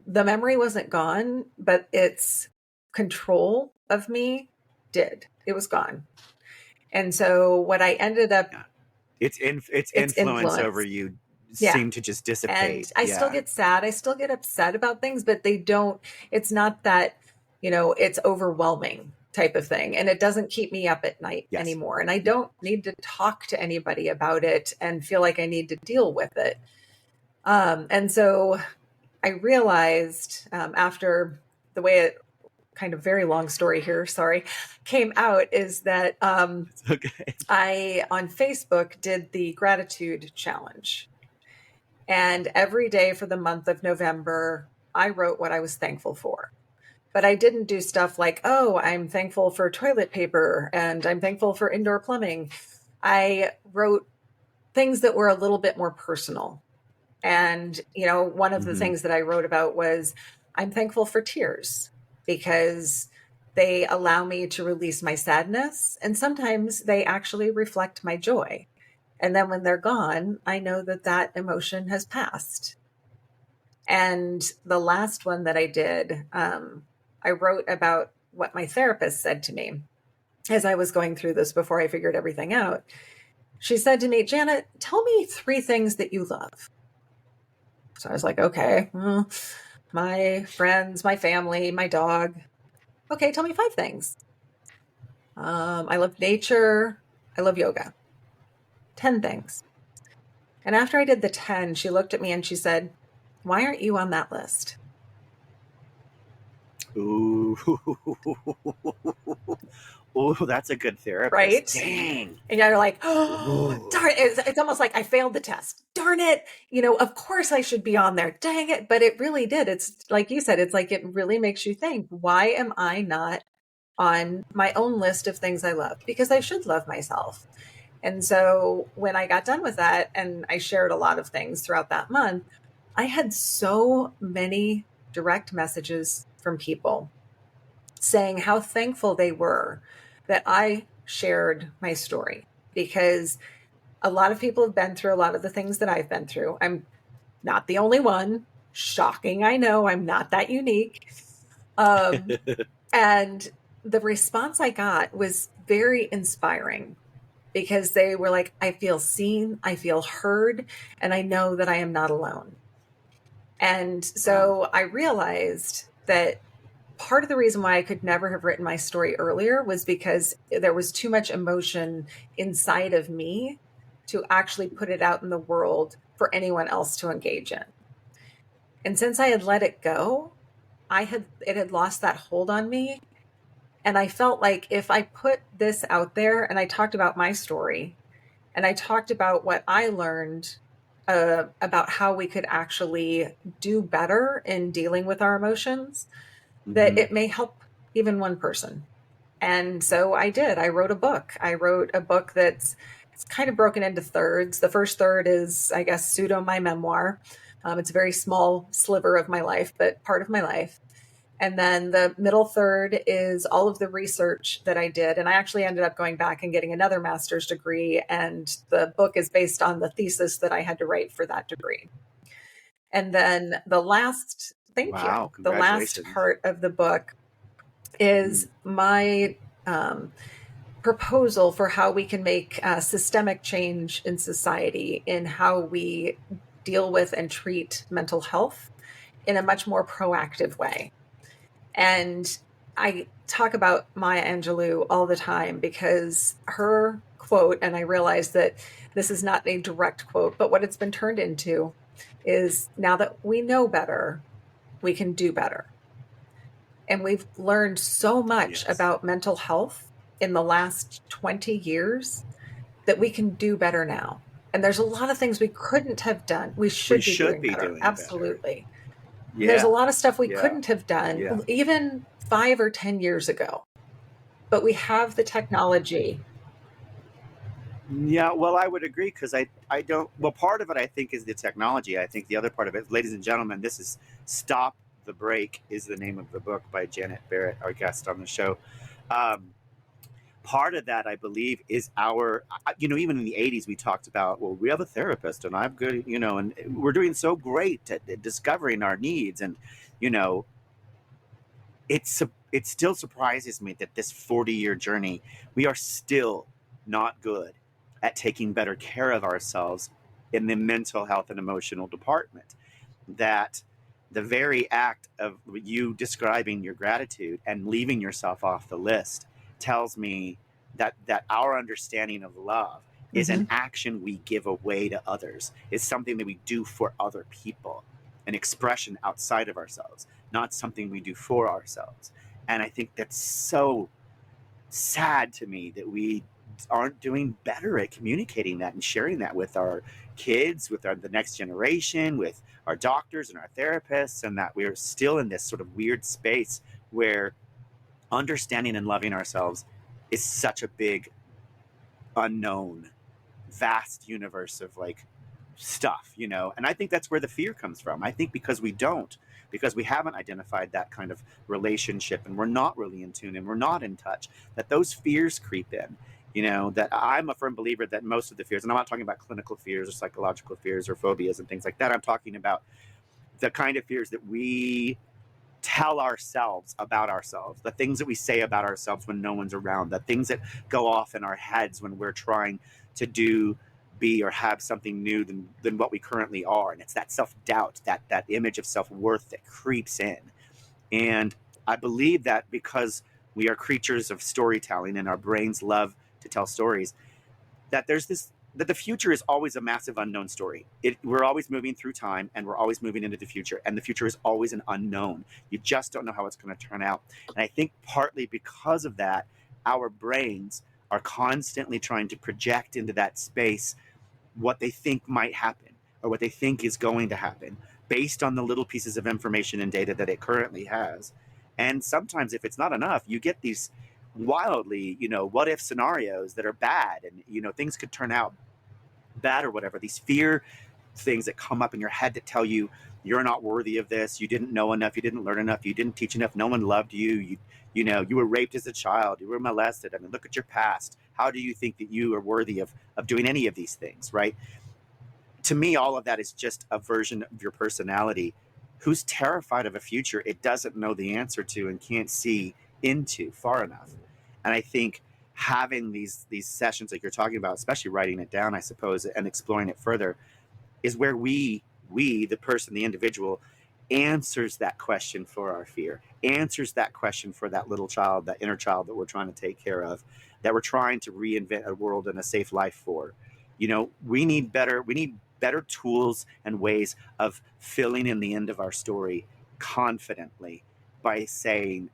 the memory wasn't gone, but its control of me did. It was gone. And so what I ended up, its influence over you seemed to just dissipate. And I still get sad. I still get upset about things, but it's not that, you know, it's overwhelming type of thing. And it doesn't keep me up at night anymore. And I don't need to talk to anybody about it and feel like I need to deal with it. And so I realized after the way it, kind of very long story here, sorry, came out, is that I, on Facebook, did the gratitude challenge. And every day for the month of November, I wrote what I was thankful for. But I didn't do stuff like, oh, I'm thankful for toilet paper and I'm thankful for indoor plumbing. I wrote things that were a little bit more personal. And, you know, one of the things that I wrote about was, I'm thankful for tears because they allow me to release my sadness. And sometimes they actually reflect my joy. And then when they're gone, I know that that emotion has passed. And the last one that I did, I wrote about what my therapist said to me as I was going through this before I figured everything out. She said to me, Janet, tell me 3 things that you love. So I was like, okay, my friends, my family, my dog. Okay, tell me 5 things. I love nature. I love yoga. 10 things. And after I did the 10, she looked at me and she said, why aren't you on that list? Ooh. Oh, that's a good therapist. Right? Dang. And you're like, oh, darn it. It's almost like I failed the test. Darn it. You know, of course I should be on there. Dang it. But it really did. It's like you said, it's like it really makes you think, why am I not on my own list of things I love? Because I should love myself. And so when I got done with that and I shared a lot of things throughout that month, I had so many direct messages from people saying how thankful they were that I shared my story, because a lot of people have been through a lot of the things that I've been through. I'm not the only one. Shocking, I know. I'm not that unique. And the response I got was very inspiring, because they were like, I feel seen, I feel heard, and I know that I am not alone. And so I realized that part of the reason why I could never have written my story earlier was because there was too much emotion inside of me to actually put it out in the world for anyone else to engage in. And since I had let it go, it had lost that hold on me. And I felt like if I put this out there and I talked about my story and I talked about what I learned about how we could actually do better in dealing with our emotions, that it may help even one person. And so I did. I wrote a book. I wrote a book that's kind of broken into thirds. The first third is, I guess, pseudo my memoir. It's a very small sliver of my life, but part of my life. And then the middle third is all of the research that I did. And I actually ended up going back and getting another master's degree. And the book is based on the thesis that I had to write for that degree. And then the last, the last part of the book is my proposal for how we can make systemic change in society in how we deal with and treat mental health in a much more proactive way. And I talk about Maya Angelou all the time, because her quote, and I realize that this is not a direct quote, but what it's been turned into is, now that we know better, we can do better. And we've learned so much Yes. about mental health in the last 20 years that we can do better now. And there's a lot of things we couldn't have done. We We should be should doing be better. doing better. Absolutely. And there's a Yeah. lot of stuff we Yeah. couldn't have done Yeah. even 5 or 10 years ago. But we have the technology. Yeah, well, I would agree because I don't. Well, part of it I think is the technology. I think the other part of it, ladies and gentlemen, this is "Stop the Break" is the name of the book by Janet Barrett, our guest on the show. Um, Part of that, I believe, is our. Even in the '80s, we talked about, well, we have a therapist, and I'm good. And we're doing so great at discovering our needs, and you know, it still surprises me that this 40-year journey, we are still not good at taking better care of ourselves in the mental health and emotional department. That the very act of you describing your gratitude and leaving yourself off the list tells me that our understanding of love is an Mm-hmm. action we give away to others, is something that we do for other people, an expression outside of ourselves, not something we do for ourselves. And I think that's so sad to me that we aren't doing better at communicating that and sharing that with our kids, with the next generation, with our doctors and our therapists, and that we're still in this sort of weird space where understanding and loving ourselves is such a big unknown, vast universe of like stuff, and I think that's where the fear comes from. I think because we haven't identified that kind of relationship, and we're not really in tune, and we're not in touch, that those fears creep in. That I'm a firm believer that most of the fears, and I'm not talking about clinical fears or psychological fears or phobias and things like that, I'm talking about the kind of fears that we tell ourselves about ourselves, the things that we say about ourselves when no one's around, the things that go off in our heads when we're trying to do, be, or have something new than what we currently are. And it's that self-doubt, that image of self-worth that creeps in. And I believe that because we are creatures of storytelling and our brains love to tell stories, that the future is always a massive unknown story. We're always moving through time, and we're always moving into the future, and the future is always an unknown. You just don't know how it's going to turn out. And I think partly because of that, our brains are constantly trying to project into that space what they think might happen or what they think is going to happen based on the little pieces of information and data that it currently has. And sometimes, if it's not enough, you get these wildly, what if scenarios that are bad, and things could turn out bad or whatever. These fear things that come up in your head that tell you you're not worthy of this, you didn't know enough, you didn't learn enough, you didn't teach enough, no one loved you were raped as a child, you were molested. I mean, look at your past. How do you think that you are worthy of doing any of these things, right? To me, all of that is just a version of your personality who's terrified of a future it doesn't know the answer to and can't see into far enough. And I think having these sessions like you're talking about, especially writing it down, I suppose, and exploring it further, is where the person, the individual, answers that question for our fear, answers that question for that little child, that inner child that we're trying to take care of, that we're trying to reinvent a world and a safe life for. We need better tools and ways of filling in the end of our story confidently by saying,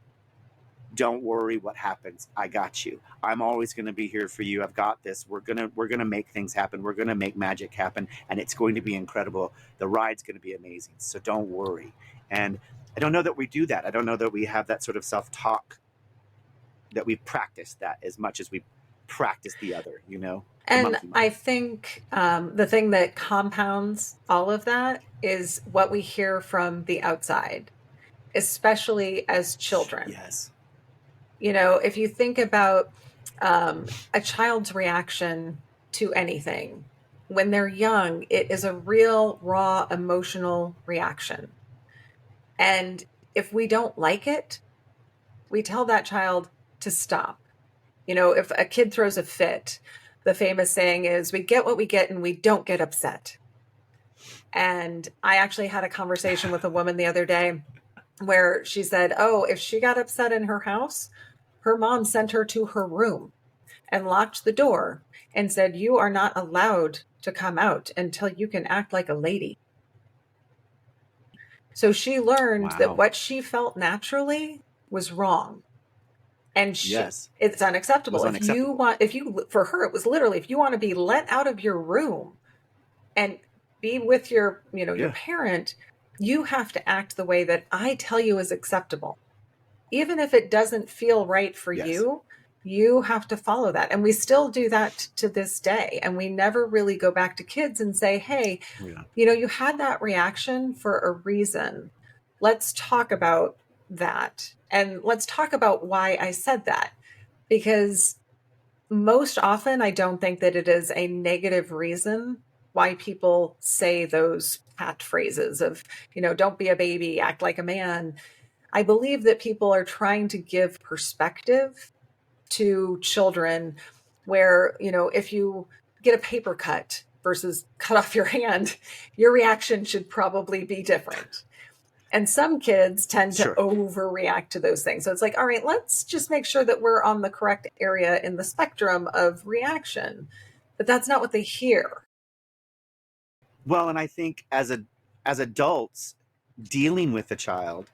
don't worry what happens, I got you, I'm always going to be here for you, I've got this, we're going to make things happen, we're going to make magic happen, and it's going to be incredible, the ride's going to be amazing, so don't worry. And I don't know that we do that. I don't know that we have that sort of self-talk, that we practice that as much as we practice the other, the And monkey mind. I think the thing that compounds all of that is what we hear from the outside, especially as children. Yes. If you think about a child's reaction to anything, when they're young, it is a real, raw, emotional reaction. And if we don't like it, we tell that child to stop. If a kid throws a fit, the famous saying is, we get what we get and we don't get upset. And I actually had a conversation with a woman the other day where she said, oh, if she got upset in her house, her mom sent her to her room and locked the door and said, you are not allowed to come out until you can act like a lady. So she learned that Wow. what she felt naturally was wrong. And Yes. it's unacceptable. Was unacceptable. For her, it was literally, if you want to be let out of your room and be with your parent, you have to act the way that I tell you is acceptable. Even if it doesn't feel right for you, you have to follow that. And we still do that to this day. And we never really go back to kids and say, hey, you had that reaction for a reason. Let's talk about that. And let's talk about why I said that. Because most often, I don't think that it is a negative reason why people say those pat phrases of, don't be a baby, act like a man. I believe that people are trying to give perspective to children where, if you get a paper cut versus cut off your hand, your reaction should probably be different. And some kids tend to overreact to those things. So it's like, all right, let's just make sure that we're on the correct area in the spectrum of reaction. But that's not what they hear. Well, and I think as adults dealing with a child,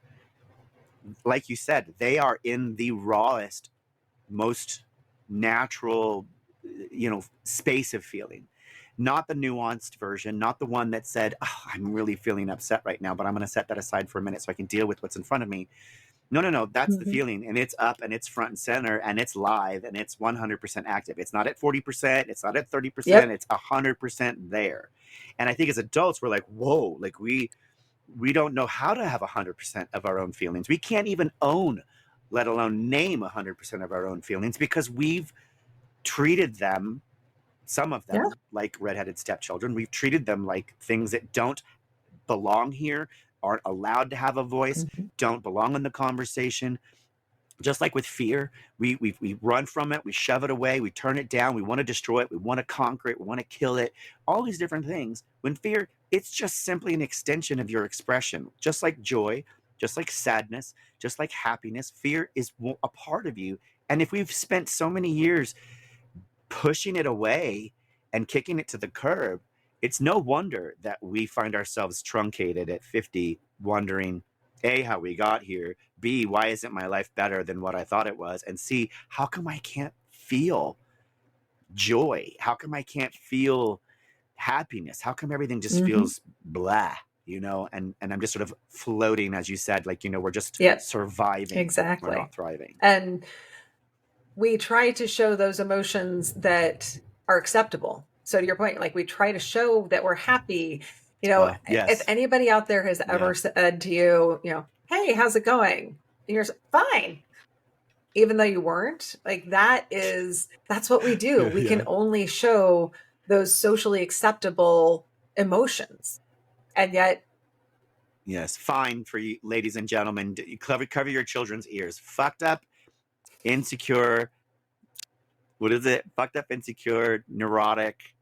like you said, they are in the rawest, most natural, space of feeling. Not the nuanced version, not the one that said, oh, I'm really feeling upset right now, but I'm going to set that aside for a minute so I can deal with what's in front of me. No. That's the feeling, and it's up, and it's front and center, and it's live, and it's 100% active. It's not at 40%. It's not at 30%. Yep. It's 100% there. And I think as adults, we're like, whoa, like we don't know how to have 100% of our own feelings. We can't even own, let alone name 100% of our own feelings, because we've treated them, some of them, like redheaded stepchildren. We've treated them like things that don't belong here, aren't allowed to have a voice, don't belong in the conversation. Just like with fear, we run from it, we shove it away, we turn it down, we want to destroy it, we want to conquer it, we want to kill it, all these different things. When fear, it's just simply an extension of your expression. Just like joy, just like sadness, just like happiness, fear is a part of you. And if we've spent so many years pushing it away and kicking it to the curb, it's no wonder that we find ourselves truncated at 50, wondering, A, how we got here, B, why isn't my life better than what I thought it was, and C, how come I can't feel joy? How come I can't feel happiness? How come everything just feels blah, and I'm just sort of floating, as you said, like, we're just surviving. Exactly. We're not thriving. And we try to show those emotions that are acceptable. So to your point, like we try to show that we're happy. If anybody out there has ever said to you, hey, how's it going? And you're fine. Even though you weren't, like that's what we do. We can only show those socially acceptable emotions. And yet. Yes, fine for you, ladies and gentlemen. Cover your children's ears. Fucked up, insecure. What is it? Fucked up, insecure, neurotic,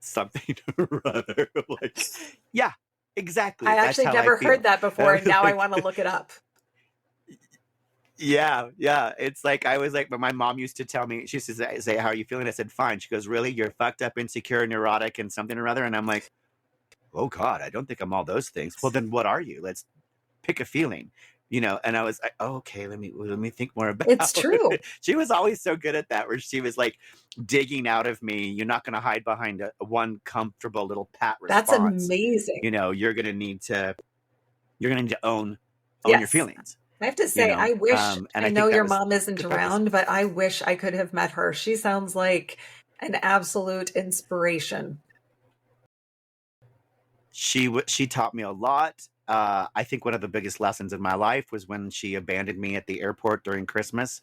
something or other. Like, yeah, exactly. I actually never heard that before, and now I want to look it up. Yeah. It's like, I was like, but my mom used to tell me, she used to say, how are you feeling? I said, fine. She goes, really? You're fucked up, insecure, neurotic, and something or other? And I'm like, oh God, I don't think I'm all those things. Well, then what are you? Let's pick a feeling. And I was like, oh, okay, let me think more about it. It's true. She was always so good at that, where she was like digging out of me. You're not going to hide behind one comfortable little pat response. That's amazing. You're going to need to own your feelings. I have to say, I wish, I know your mom isn't around, but I wish I could have met her. She sounds like an absolute inspiration. She taught me a lot. I think one of the biggest lessons in my life was when she abandoned me at the airport during Christmas,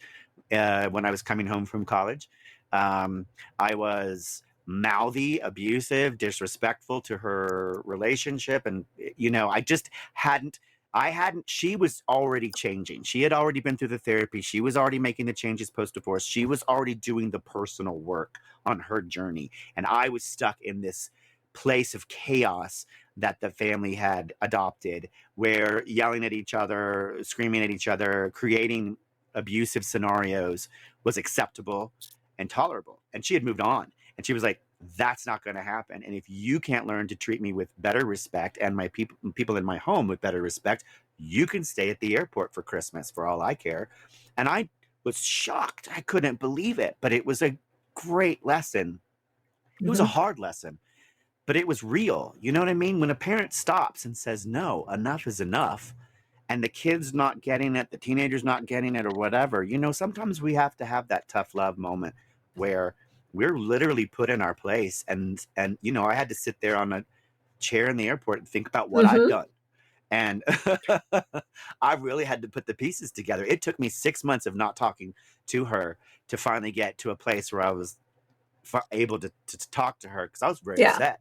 when I was coming home from college. I was mouthy, abusive, disrespectful to her relationship. And, I just she was already changing. She had already been through the therapy. She was already making the changes post-divorce. She was already doing the personal work on her journey. And I was stuck in this place of chaos that the family had adopted, where yelling at each other, screaming at each other, creating abusive scenarios was acceptable and tolerable. And she had moved on, and she was like, that's not going to happen. And if you can't learn to treat me with better respect, and my people in my home with better respect, You can stay at the airport for Christmas for all I care. And I was shocked. I couldn't believe it, but it was a great lesson. It was a hard lesson, but it was real. You know what I mean? When a parent stops and says, no, enough is enough, and the kid's not getting it, the teenager's not getting it, or whatever, you know, sometimes we have to have that tough love moment where we're literally put in our place. And, you know, I had to sit there on a chair in the airport and think about what I've done. And I really had to put the pieces together. It took me 6 months of not talking to her to finally get to a place where I was able to talk to her, because I was very upset.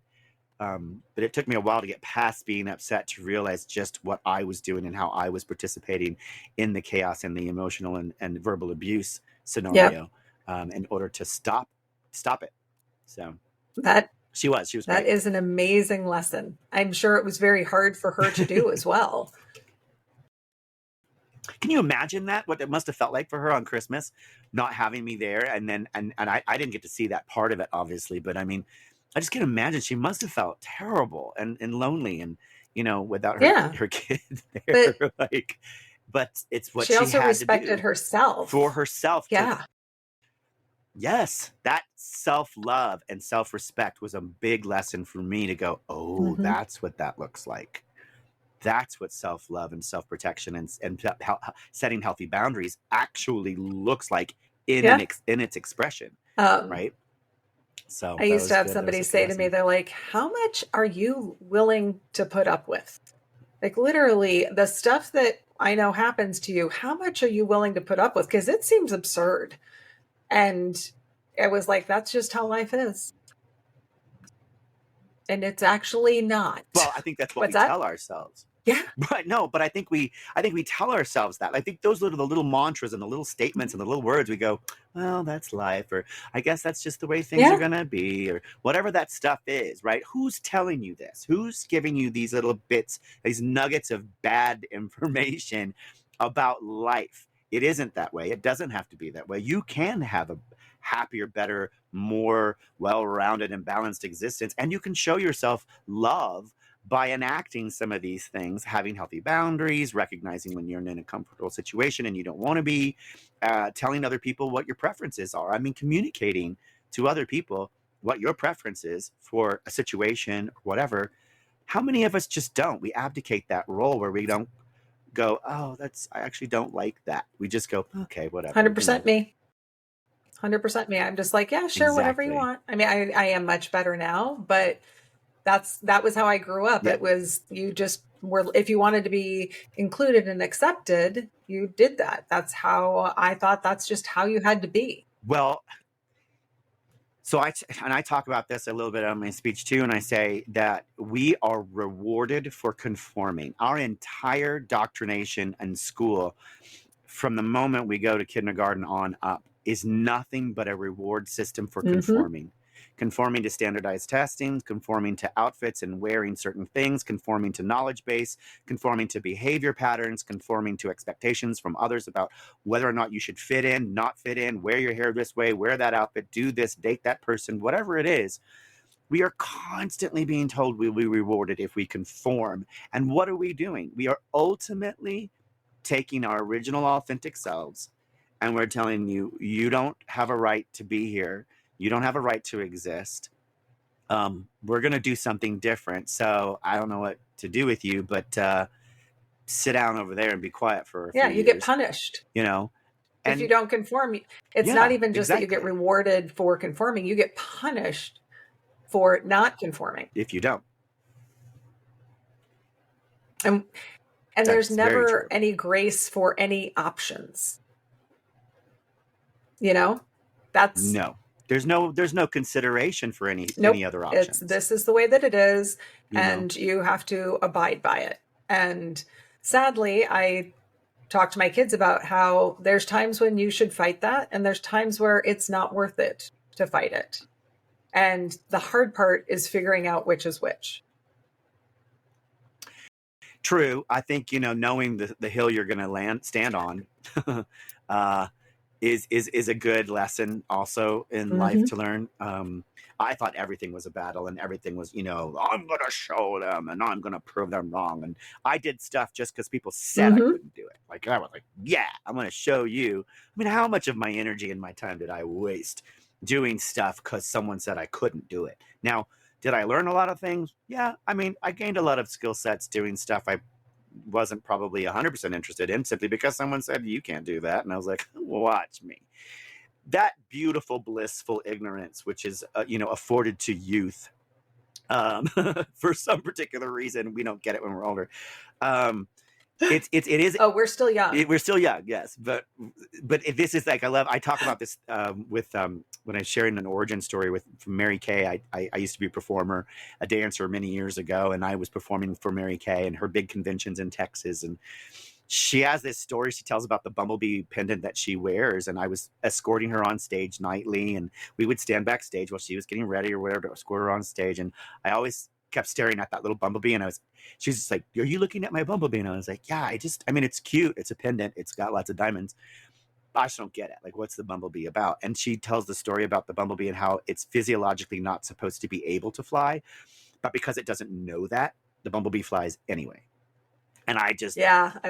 But it took me a while to get past being upset to realize just what I was doing and how I was participating in the chaos and the emotional and verbal abuse scenario, in order to stop it. So she was great. That is an amazing lesson. I'm sure it was very hard for her to do as well. Can you imagine that? What it must have felt like for her on Christmas, not having me there, and then and I didn't get to see that part of it, obviously, but I mean, I just can't imagine. She must have felt terrible and lonely, and you know, without her kid there. But it's what she also had respected to do herself for herself. Yes, that self-love and self-respect was a big lesson for me to go, oh, that's what that looks like. That's what self-love and self-protection and setting healthy boundaries actually looks like in its expression, right? So I used to have somebody say to me, they're like, how much are you willing to put up with? Like, literally, the stuff that I know happens to you, how much are you willing to put up with? Because it seems absurd. And it was like, that's just how life is. And it's actually not. Well, I think that's what we tell ourselves. Yeah. But no, but I think we tell ourselves that. I think those are the little mantras and the little statements and the little words we go, well, that's life, or I guess that's just the way things are going to be, or whatever that stuff is, right? Who's telling you this? Who's giving you these little bits, these nuggets of bad information about life? It isn't that way. It doesn't have to be that way. You can have a happier, better, more well-rounded and balanced existence, and you can show yourself love by enacting some of these things, having healthy boundaries, recognizing when you're in a comfortable situation and you don't want to be, telling other people what your preferences are. I mean, communicating to other people what your preference is for a situation or whatever. How many of us just don't? We abdicate that role where we don't go, oh, I actually don't like that. We just go, okay, whatever. 100% me. 100% me. I'm just like, yeah, sure, whatever you want. I mean, I am much better now, but that was how I grew up. It was, you just were, if you wanted to be included and accepted, you did that. That's how I thought, that's just how you had to be. Well, so I talk about this a little bit on my speech too, and I say that we are rewarded for conforming. Our entire doctrination and school, from the moment we go to kindergarten on up, is nothing but a reward system for conforming. Conforming to standardized testing, conforming to outfits and wearing certain things, conforming to knowledge base, conforming to behavior patterns, conforming to expectations from others about whether or not you should fit in, not fit in, wear your hair this way, wear that outfit, do this, date that person, whatever it is. We are constantly being told we'll be rewarded if we conform. And what are we doing? We are ultimately taking our original authentic selves, and we're telling you, you don't have a right to be here. You don't have a right to exist. We're going to do something different. So I don't know what to do with you, but sit down over there and be quiet for a few years. You get punished. You know, if you don't conform, it's not even just that you get rewarded for conforming. You get punished for not conforming. If you don't. And there's never any grace for any options. You know, that's no. There's no consideration for any other options. This is the way that it is, and you have to abide by it. And sadly, I talk to my kids about how there's times when you should fight that, and there's times where it's not worth it to fight it. And the hard part is figuring out which is which. True. I think, knowing the hill you're going to stand on, is a good lesson also in life to learn. I thought everything was a battle and everything was, I'm going to show them and I'm going to prove them wrong. And I did stuff just because people said I couldn't do it. Like I was like, yeah, I'm going to show you. I mean, how much of my energy and my time did I waste doing stuff because someone said I couldn't do it? Now, did I learn a lot of things? Yeah. I mean, I gained a lot of skill sets doing stuff I wasn't probably 100% interested in, simply because someone said, you can't do that. And I was like, watch me. That beautiful, blissful ignorance, which is, afforded to youth for some particular reason. We don't get it when we're older. It is. Oh, we're still young. We're still young, yes. But this is like, I talk about this with when I was sharing an origin story from Mary Kay. I used to be a performer, a dancer many years ago, and I was performing for Mary Kay and her big conventions in Texas. And she has this story she tells about the bumblebee pendant that she wears. And I was escorting her on stage nightly, and we would stand backstage while she was getting ready or whatever to escort her on stage. And I always kept staring at that little bumblebee, and she was just like, are you looking at my bumblebee? And I was like, yeah, it's cute. It's a pendant. It's got lots of diamonds. I just don't get it. Like, what's the bumblebee about? And she tells the story about the bumblebee and how it's physiologically not supposed to be able to fly, but because it doesn't know that, the bumblebee flies anyway. And I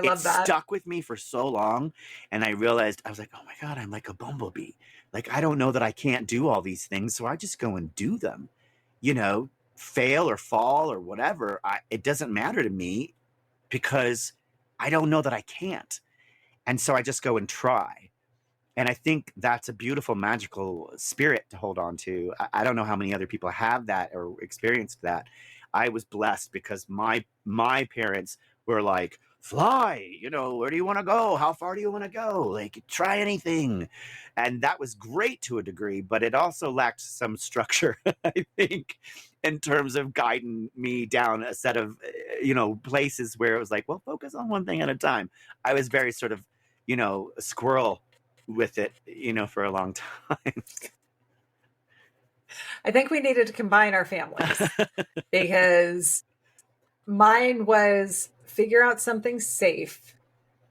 love that. It stuck with me for so long. And I realized, I was like, oh my God, I'm like a bumblebee. Like, I don't know that I can't do all these things. So I just go and do them, fail or fall or whatever. It doesn't matter to me because I don't know that I can't. And so I just go and try. And I think that's a beautiful, magical spirit to hold on to. I don't know how many other people have that or experienced that. I was blessed because my parents were like, fly, where do you want to go? How far do you want to go? Like, try anything. And that was great to a degree, but it also lacked some structure, I think, in terms of guiding me down a set of, places where it was like, well, focus on one thing at a time. I was very sort of, a squirrel with it, for a long time. I think we needed to combine our families because mine was figure out something safe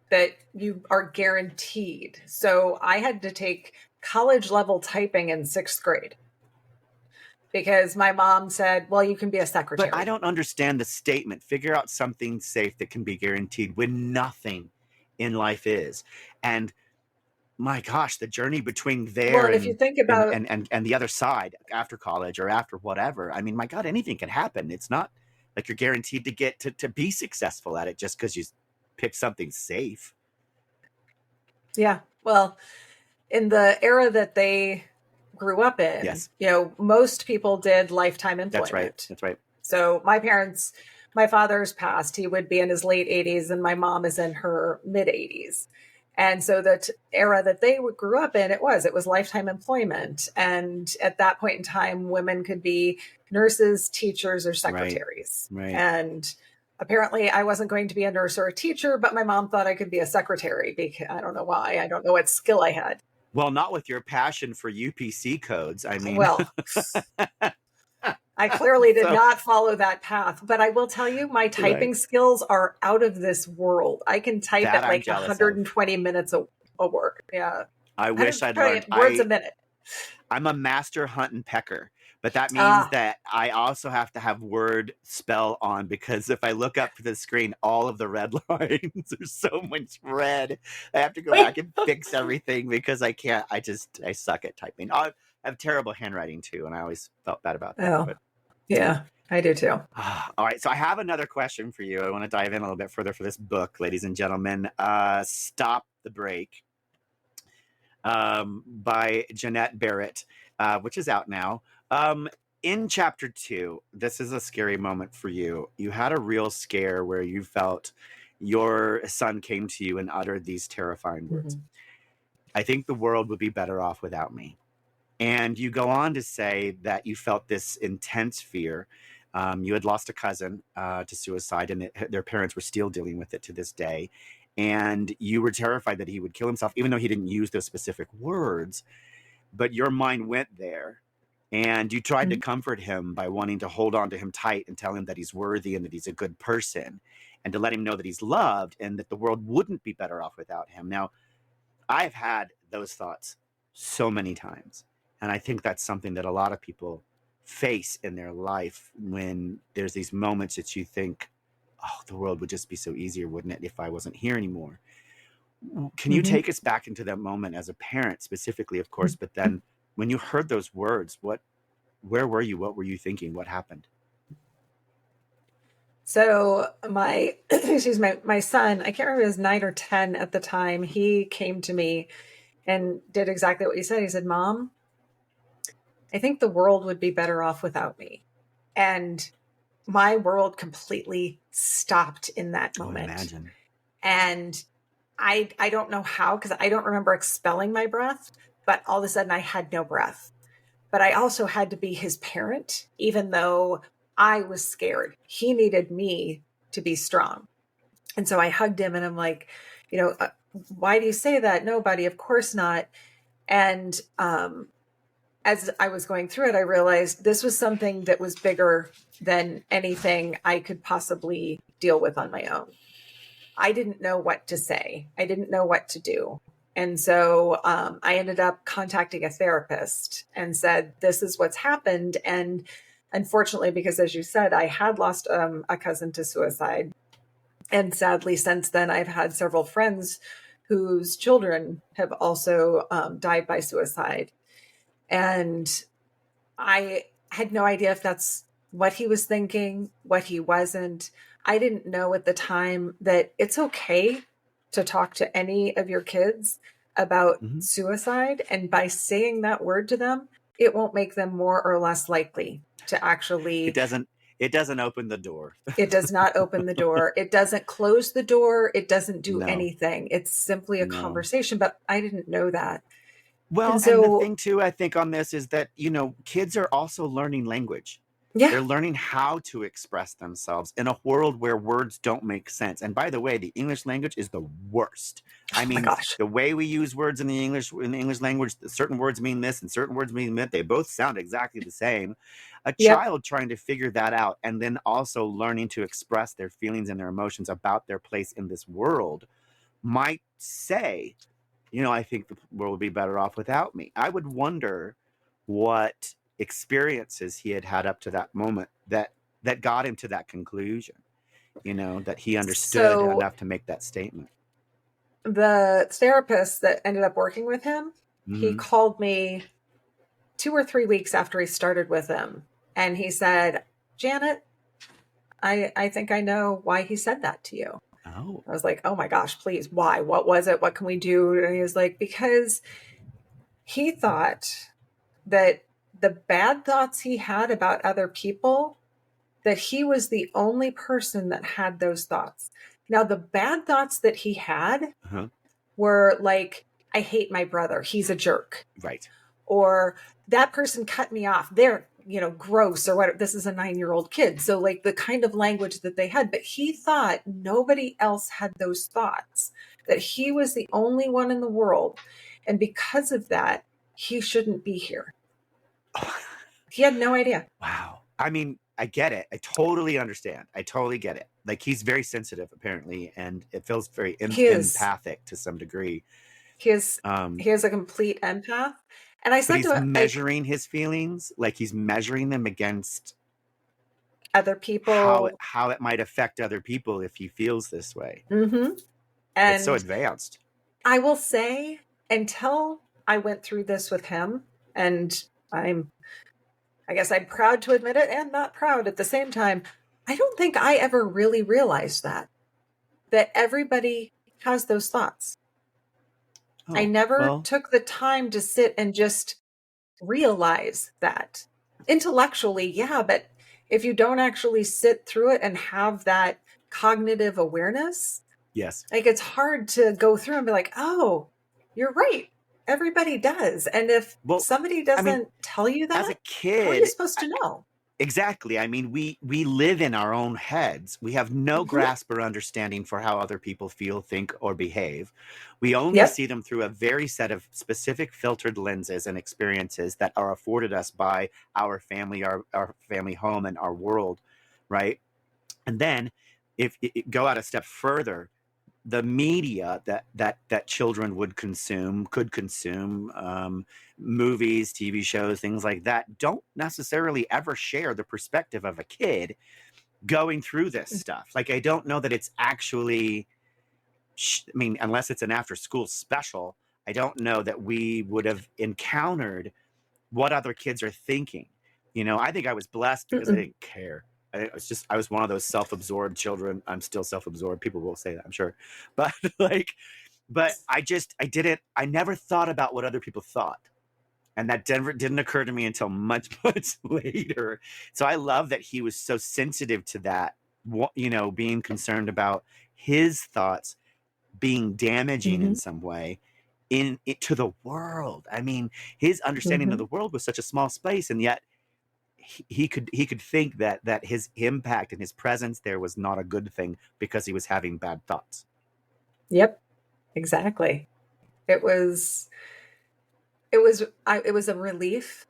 that you are guaranteed. So I had to take college level typing in 6th grade because my mom said, well, you can be a secretary. But I don't understand the statement, figure out something safe that can be guaranteed, when nothing in life is. And my gosh, the journey between there if you think about and the other side after college or after whatever, I mean, my God, anything can happen. It's not like you're guaranteed to get to be successful at it just because you pick something safe. Yeah. Well, in the era that they grew up in, yes, most people did lifetime employment. That's right. So my father's passed, he would be in his late 80s and my mom is in her mid 80s. And so the era that they grew up in, it was lifetime employment. And at that point in time, women could be nurses, teachers, or secretaries. Right. And apparently I wasn't going to be a nurse or a teacher, but my mom thought I could be a secretary because I don't know why. I don't know what skill I had. Well, not with your passion for UPC codes. I mean, well, I clearly did not follow that path, but I will tell you, my typing skills are out of this world. I can type at like 120 minutes a word. Yeah. I wish I'd learned words a minute. I'm a master hunt and pecker, but that means that I also have to have word spell on, because if I look up to the screen, all of the red lines, there's so much red. I have to go back and fix everything because I can't. I suck at typing. I have terrible handwriting too, and I always felt bad about that. Oh, yeah, I do too. All right, so I have another question for you. I want to dive in a little bit further for this book, ladies and gentlemen. Stop the Break by Janet Barrett, which is out now. In chapter 2, this is a scary moment for you. You had a real scare where you felt your son came to you and uttered these terrifying words. I think the world would be better off without me. And you go on to say that you felt this intense fear. You had lost a cousin to suicide, and their parents were still dealing with it to this day. And you were terrified that he would kill himself, even though he didn't use those specific words. But your mind went there, and you tried to comfort him by wanting to hold on to him tight and tell him that he's worthy and that he's a good person, and to let him know that he's loved and that the world wouldn't be better off without him. Now, I've had those thoughts so many times. And I think that's something that a lot of people face in their life when there's these moments that you think, oh, the world would just be so easier, wouldn't it, if I wasn't here anymore? Can you Mm-hmm. take us back into that moment as a parent specifically, of course, but then when you heard those words, where were you? What were you thinking? What happened? So my excuse me, my son, I can't remember, he was 9 or 10 at the time. He came to me and did exactly what you said. He said, "Mom, I think the world would be better off without me." And my world completely stopped in that I would moment. imagine. And I don't know how, because I don't remember expelling my breath, but all of a sudden I had no breath. But I also had to be his parent, even though I was scared. He needed me to be strong. And so I hugged him and I'm like, why do you say that? Nobody, of course not. And as I was going through it, I realized this was something that was bigger than anything I could possibly deal with on my own. I didn't know what to say. I didn't know what to do. And so I ended up contacting a therapist and said, this is what's happened. And unfortunately, because as you said, I had lost a cousin to suicide. And sadly, since then, I've had several friends whose children have also died by suicide. And I had no idea if that's what he was thinking, what he wasn't. I didn't know at the time that it's okay to talk to any of your kids about Mm-hmm. suicide. And by saying that word to them, it won't make them more or less likely to It actually. doesn't. It doesn't open the door. It does not open the door. It doesn't close the door. It doesn't do No, anything. It's simply a no. conversation, but I didn't know that. Well, And and the so, thing too, I think on this is that, kids are also learning language. yeah. They're learning how to express themselves in a world where words don't make sense. And by the way, the English language is the worst. I Oh my mean, gosh. the way we use words in the English language, certain words mean this and certain words mean that. They both sound exactly the same. A Yep. child trying to figure that out and then also learning to express their feelings and their emotions about their place in this world might say, I think the world would be better off without me. I would wonder what experiences he had had up to that moment that got him to that conclusion. That he understood So enough to make that statement. the therapist that ended up working with him, he Mm-hmm. called me 2 or 3 weeks after he started with him. And he said, Janet, I think I know why he said that to you. Oh. I was like, oh my gosh, please, why? What was it? What can we do? And he was like, because he thought that the bad thoughts he had about other people, that he was the only person that had those thoughts. Now, the bad thoughts that he had Uh-huh. were like, I hate my brother. He's a jerk. Right. Or that person cut me off. They're, gross or whatever. This is a 9-year-old kid. So, like, the kind of language that they had. But he thought nobody else had those thoughts, that he was the only one in the world. And because of that, he shouldn't be here. He had no idea. Wow. I mean, I get it. I totally understand. I totally get it. Like, he's very sensitive apparently, and it feels very He is. empathic to some degree. He is. Um, He is a complete empath. And I but said he's to him, like, measuring his feelings, like he's measuring them against other how it, people. how it might affect other people if he feels this way. Mm-hmm. It's so And advanced. I will say, until I went through this with him, and I guess I'm proud to admit it and not proud at the same time, I don't think I ever really realized that everybody has those thoughts. I Oh, never well, took the time to sit and just realize that. Intellectually, yeah, but if you don't actually sit through it and have that cognitive awareness, yes. like, it's hard to go through and be like, oh, you're right. Everybody does. And if Well, somebody I mean, doesn't tell you as a that, how are you kid, supposed to know? exactly. I mean, we live in our own heads. We have no Mm-hmm. grasp or understanding for how other people feel, think, or behave. We only Yep. see them through a very set of specific filtered lenses and experiences that are afforded us by our family, our family home, and our world, right? And then, if go out a step further, the media that children could consume, movies, TV shows, things like that, don't necessarily ever share the perspective of a kid going through this stuff. Like, I don't know that it's actually, I mean, unless it's an after school special, I don't know that we would have encountered what other kids are thinking. I think I was blessed because I didn't care. I was one of those self-absorbed children. I'm still self-absorbed. People will say that, I'm sure. But I never thought about what other people thought. And that didn't occur to me until much, much later. So I love that he was so sensitive to that, being concerned about his thoughts being damaging in some way to the world. I mean, his understanding of the world was such a small space, and yet he could think that his impact and his presence there was not a good thing because he was having bad thoughts. Yep, exactly. It was a relief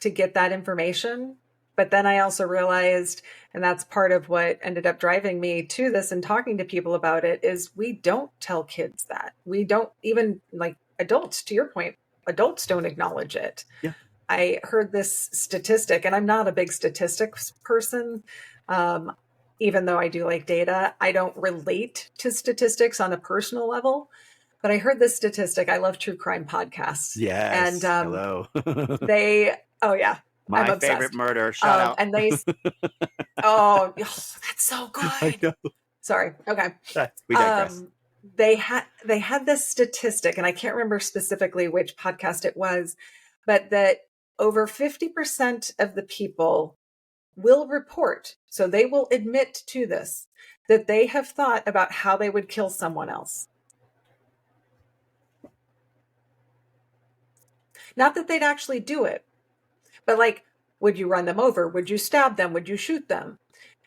to get that information. But then I also realized, and that's part of what ended up driving me to this and talking to people about it, is we don't tell kids that. We don't even, like adults, to your point, adults don't acknowledge it. Yeah. I heard this statistic, and I'm not a big statistics person. Even though I do like data, I don't relate to statistics on a personal level. But I heard this statistic. I love true crime podcasts. Yes. And hello. Oh yeah. My favorite murder. Shout out. And they, oh, that's so good. Sorry. Okay. We digress. They had this statistic, and I can't remember specifically which podcast it was, but that over 50% of the people will report, so they will admit to this, that they have thought about how they would kill someone else. Not that they'd actually do it, but like, would you run them over? Would you stab them? Would you shoot them?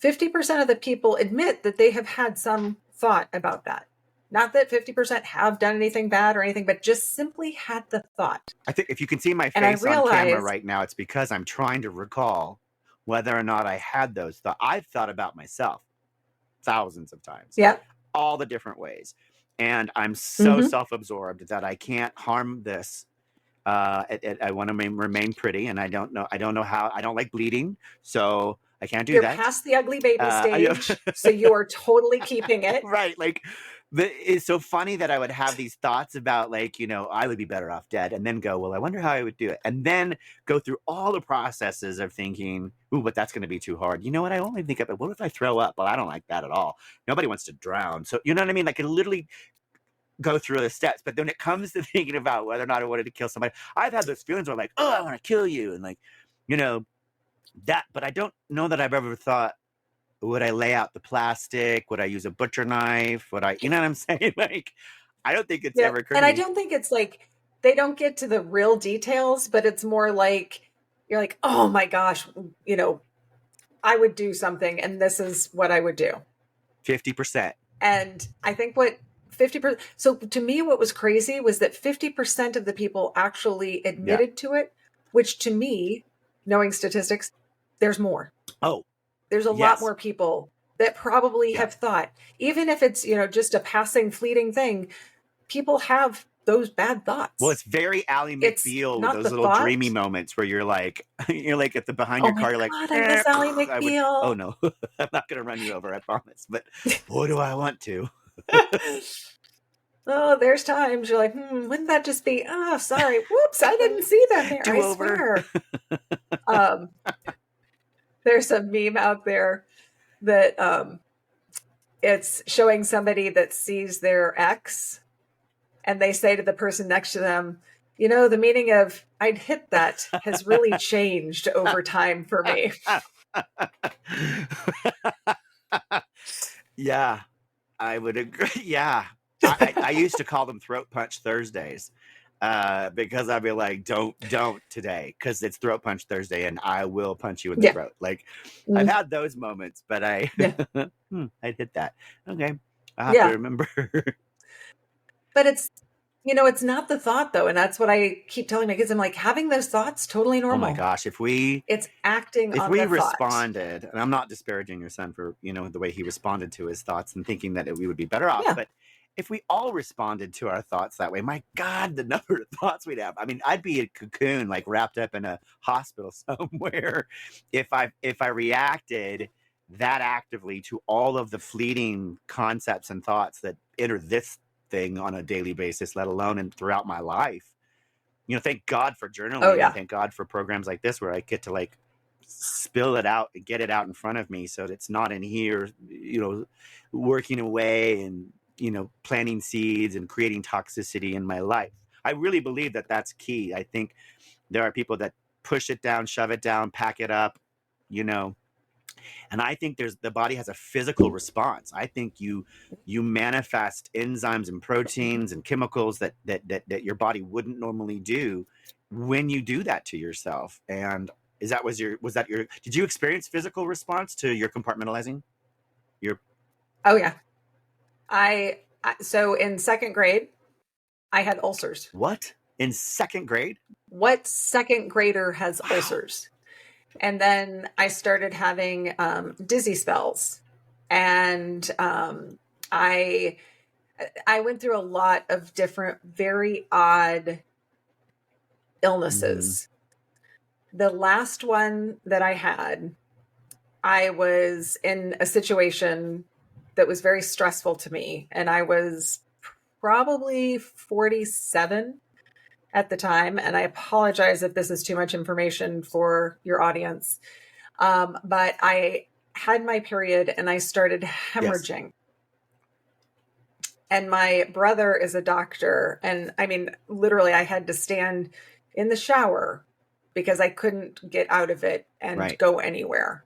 50% of the people admit that they have had some thought about that. Not that 50% have done anything bad or anything, but just simply had the thought. I think if you can see my face on camera right now, it's because I'm trying to recall whether or not I had those thoughts. I've thought about myself thousands of times. Yeah. All the different ways. And I'm so self-absorbed that I can't harm this. I want to remain pretty, and I don't know how. I don't like bleeding, so I can't do that. You're past the ugly baby stage, so you are totally keeping it. Right. Like, it's so funny that I would have these thoughts about, like, I would be better off dead, and then go, well, I wonder how I would do it. And then go through all the processes of thinking, ooh, but that's going to be too hard. You know what? I only think of it. What if I throw up? Well, I don't like that at all. Nobody wants to drown. So, you know what I mean? Like, I literally go through the steps. But when it comes to thinking about whether or not I wanted to kill somebody, I've had those feelings where I'm like, oh, I want to kill you. And like, that, but I don't know that I've ever thought, would I lay out the plastic? Would I use a butcher knife? Would I, you know what I'm saying? Like, I don't think it's ever occurred. And I don't think it's like, they don't get to the real details, but it's more like, you're like, oh my gosh, I would do something, and this is what I would do. 50%. And I think 50%. So to me, what was crazy was that 50% of the people actually admitted to it, which to me, knowing statistics, there's more. Oh, there's a lot more people that probably have thought, even if it's, just a passing, fleeting thing, people have those bad thoughts. Well, it's very Ally McBeal with those little dreamy moments where you're like at the behind your car, you're like, I miss Ally McBeal. Oh no, I'm not going to run you over, I promise. But boy, do I want to. Oh, there's times you're like, wouldn't that just be, oh, sorry, whoops, I didn't see that there. I swear. There's a meme out there that it's showing somebody that sees their ex, and they say to the person next to them, the meaning of I'd hit that has really changed over time for me. Yeah, I would agree. Yeah. I used to call them throat punch Thursdays because I'd be like, don't today, because it's throat punch Thursday and I will punch you in the throat. Like, I've had those moments, but I hit that. Okay, I have to remember. But it's, it's not the thought though, and that's what I keep telling my kids. I'm like, having those thoughts, totally normal. Oh my gosh, it's acting on the thought. If we responded, and I'm not disparaging your son for the way he responded to his thoughts and thinking that we would be better off, but if we all responded to our thoughts that way, my God, the number of thoughts we'd have. I mean, I'd be a cocoon, like wrapped up in a hospital somewhere, if I reacted that actively to all of the fleeting concepts and thoughts that enter this thing on a daily basis, let alone and throughout my life. Thank God for Oh, journaling, and yeah. thank God for programs like this where I get to like spill it out and get it out in front of me, so that it's not in here, working away and, planting seeds and creating toxicity in my life. I really believe that that's key. I think there are people that push it down, shove it down, pack it up, and I think the body has a physical response. I think you manifest enzymes and proteins and chemicals that your body wouldn't normally do when you do that to yourself. And did you experience physical response to your compartmentalizing? Oh, yeah. So in second grade, I had ulcers. What? In second grade? What second grader has Wow. ulcers? And then I started having dizzy spells, and I went through a lot of different, very odd illnesses. The last one that I had, I was in a situation that was very stressful to me, and I was probably 47 at the time. And I apologize if this is too much information for your audience. But I had my period and I started hemorrhaging. Yes. And my brother is a doctor. And I mean, literally, I had to stand in the shower because I couldn't get out of it and go anywhere.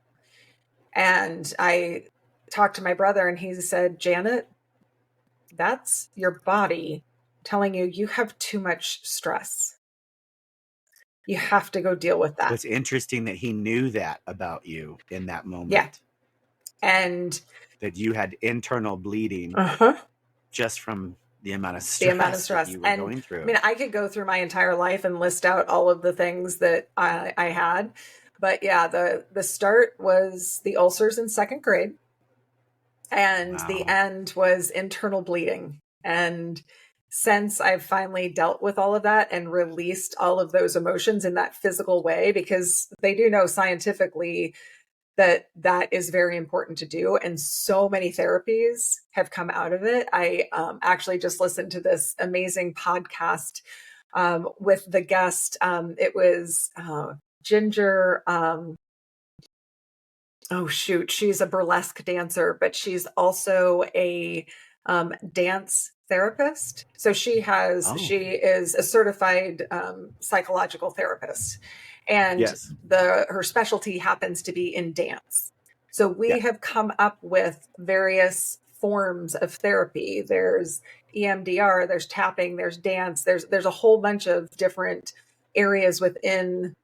And I talked to my brother and he said, Janet, that's your body telling you have too much stress. You have to go deal with that. It's interesting that he knew that about you in that moment. Yeah. And that you had internal bleeding just from the amount of stress that you were going through. I mean, I could go through my entire life and list out all of the things that I had. But yeah, the start was the ulcers in second grade. And the end was internal bleeding. And since I've finally dealt with all of that and released all of those emotions in that physical way, because they do know scientifically that is very important to do. And so many therapies have come out of it. I actually just listened to this amazing podcast with the guest. It was Ginger. She's a burlesque dancer, but she's also a dance therapist. So she is a certified psychological therapist, and her specialty happens to be in dance. So we have come up with various forms of therapy. There's EMDR, there's tapping, there's dance, there's a whole bunch of different areas within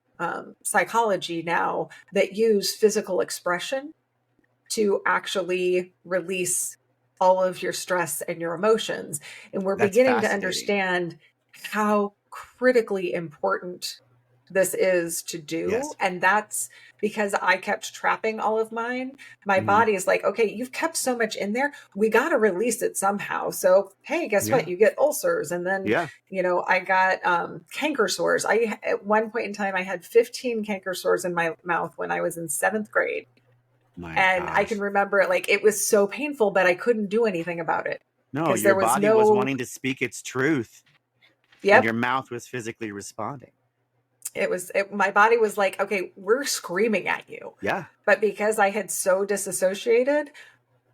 psychology now that use physical expression to actually release all of your stress and your emotions. And we're beginning to understand how critically important this is to do. Yes. And that's because I kept trapping all of mine. My body is like, okay, you've kept so much in there. We got to release it somehow. So, hey, guess what? You get ulcers. And then, I got canker sores. At one point in time, I had 15 canker sores in my mouth when I was in 7th grade. I can remember it like it was so painful, but I couldn't do anything about it. No, your body was wanting to speak its truth. Yep. And your mouth was physically responding. My body was like, okay, we're screaming at you. Yeah. But because I had so disassociated,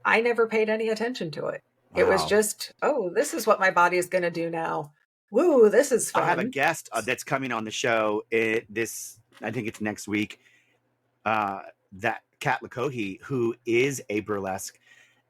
I never paid any attention to it. Wow. It was just, this is what my body is going to do now. Woo, this is fun. I have a guest that's coming on the show. I think it's next week. That Kat Lakohi, who is a burlesque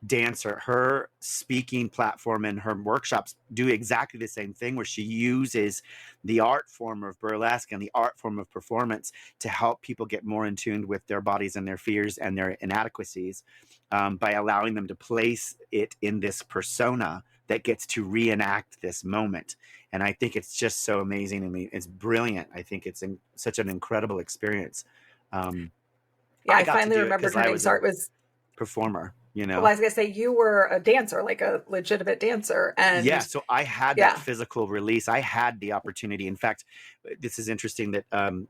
dancer, her speaking platform and her workshops do exactly the same thing, where she uses the art form of burlesque and the art form of performance to help people get more in tune with their bodies and their fears and their inadequacies, by allowing them to place it in this persona that gets to reenact this moment. And I think it's just so amazing. I mean, it's brilliant. I think it's such an incredible experience. I finally remembered her name. Sorry, it was performer. you Well, know? I was going to say you were a dancer, like a legitimate dancer. Yeah, And so I had that yeah. physical release. I had the opportunity. In fact, this is interesting that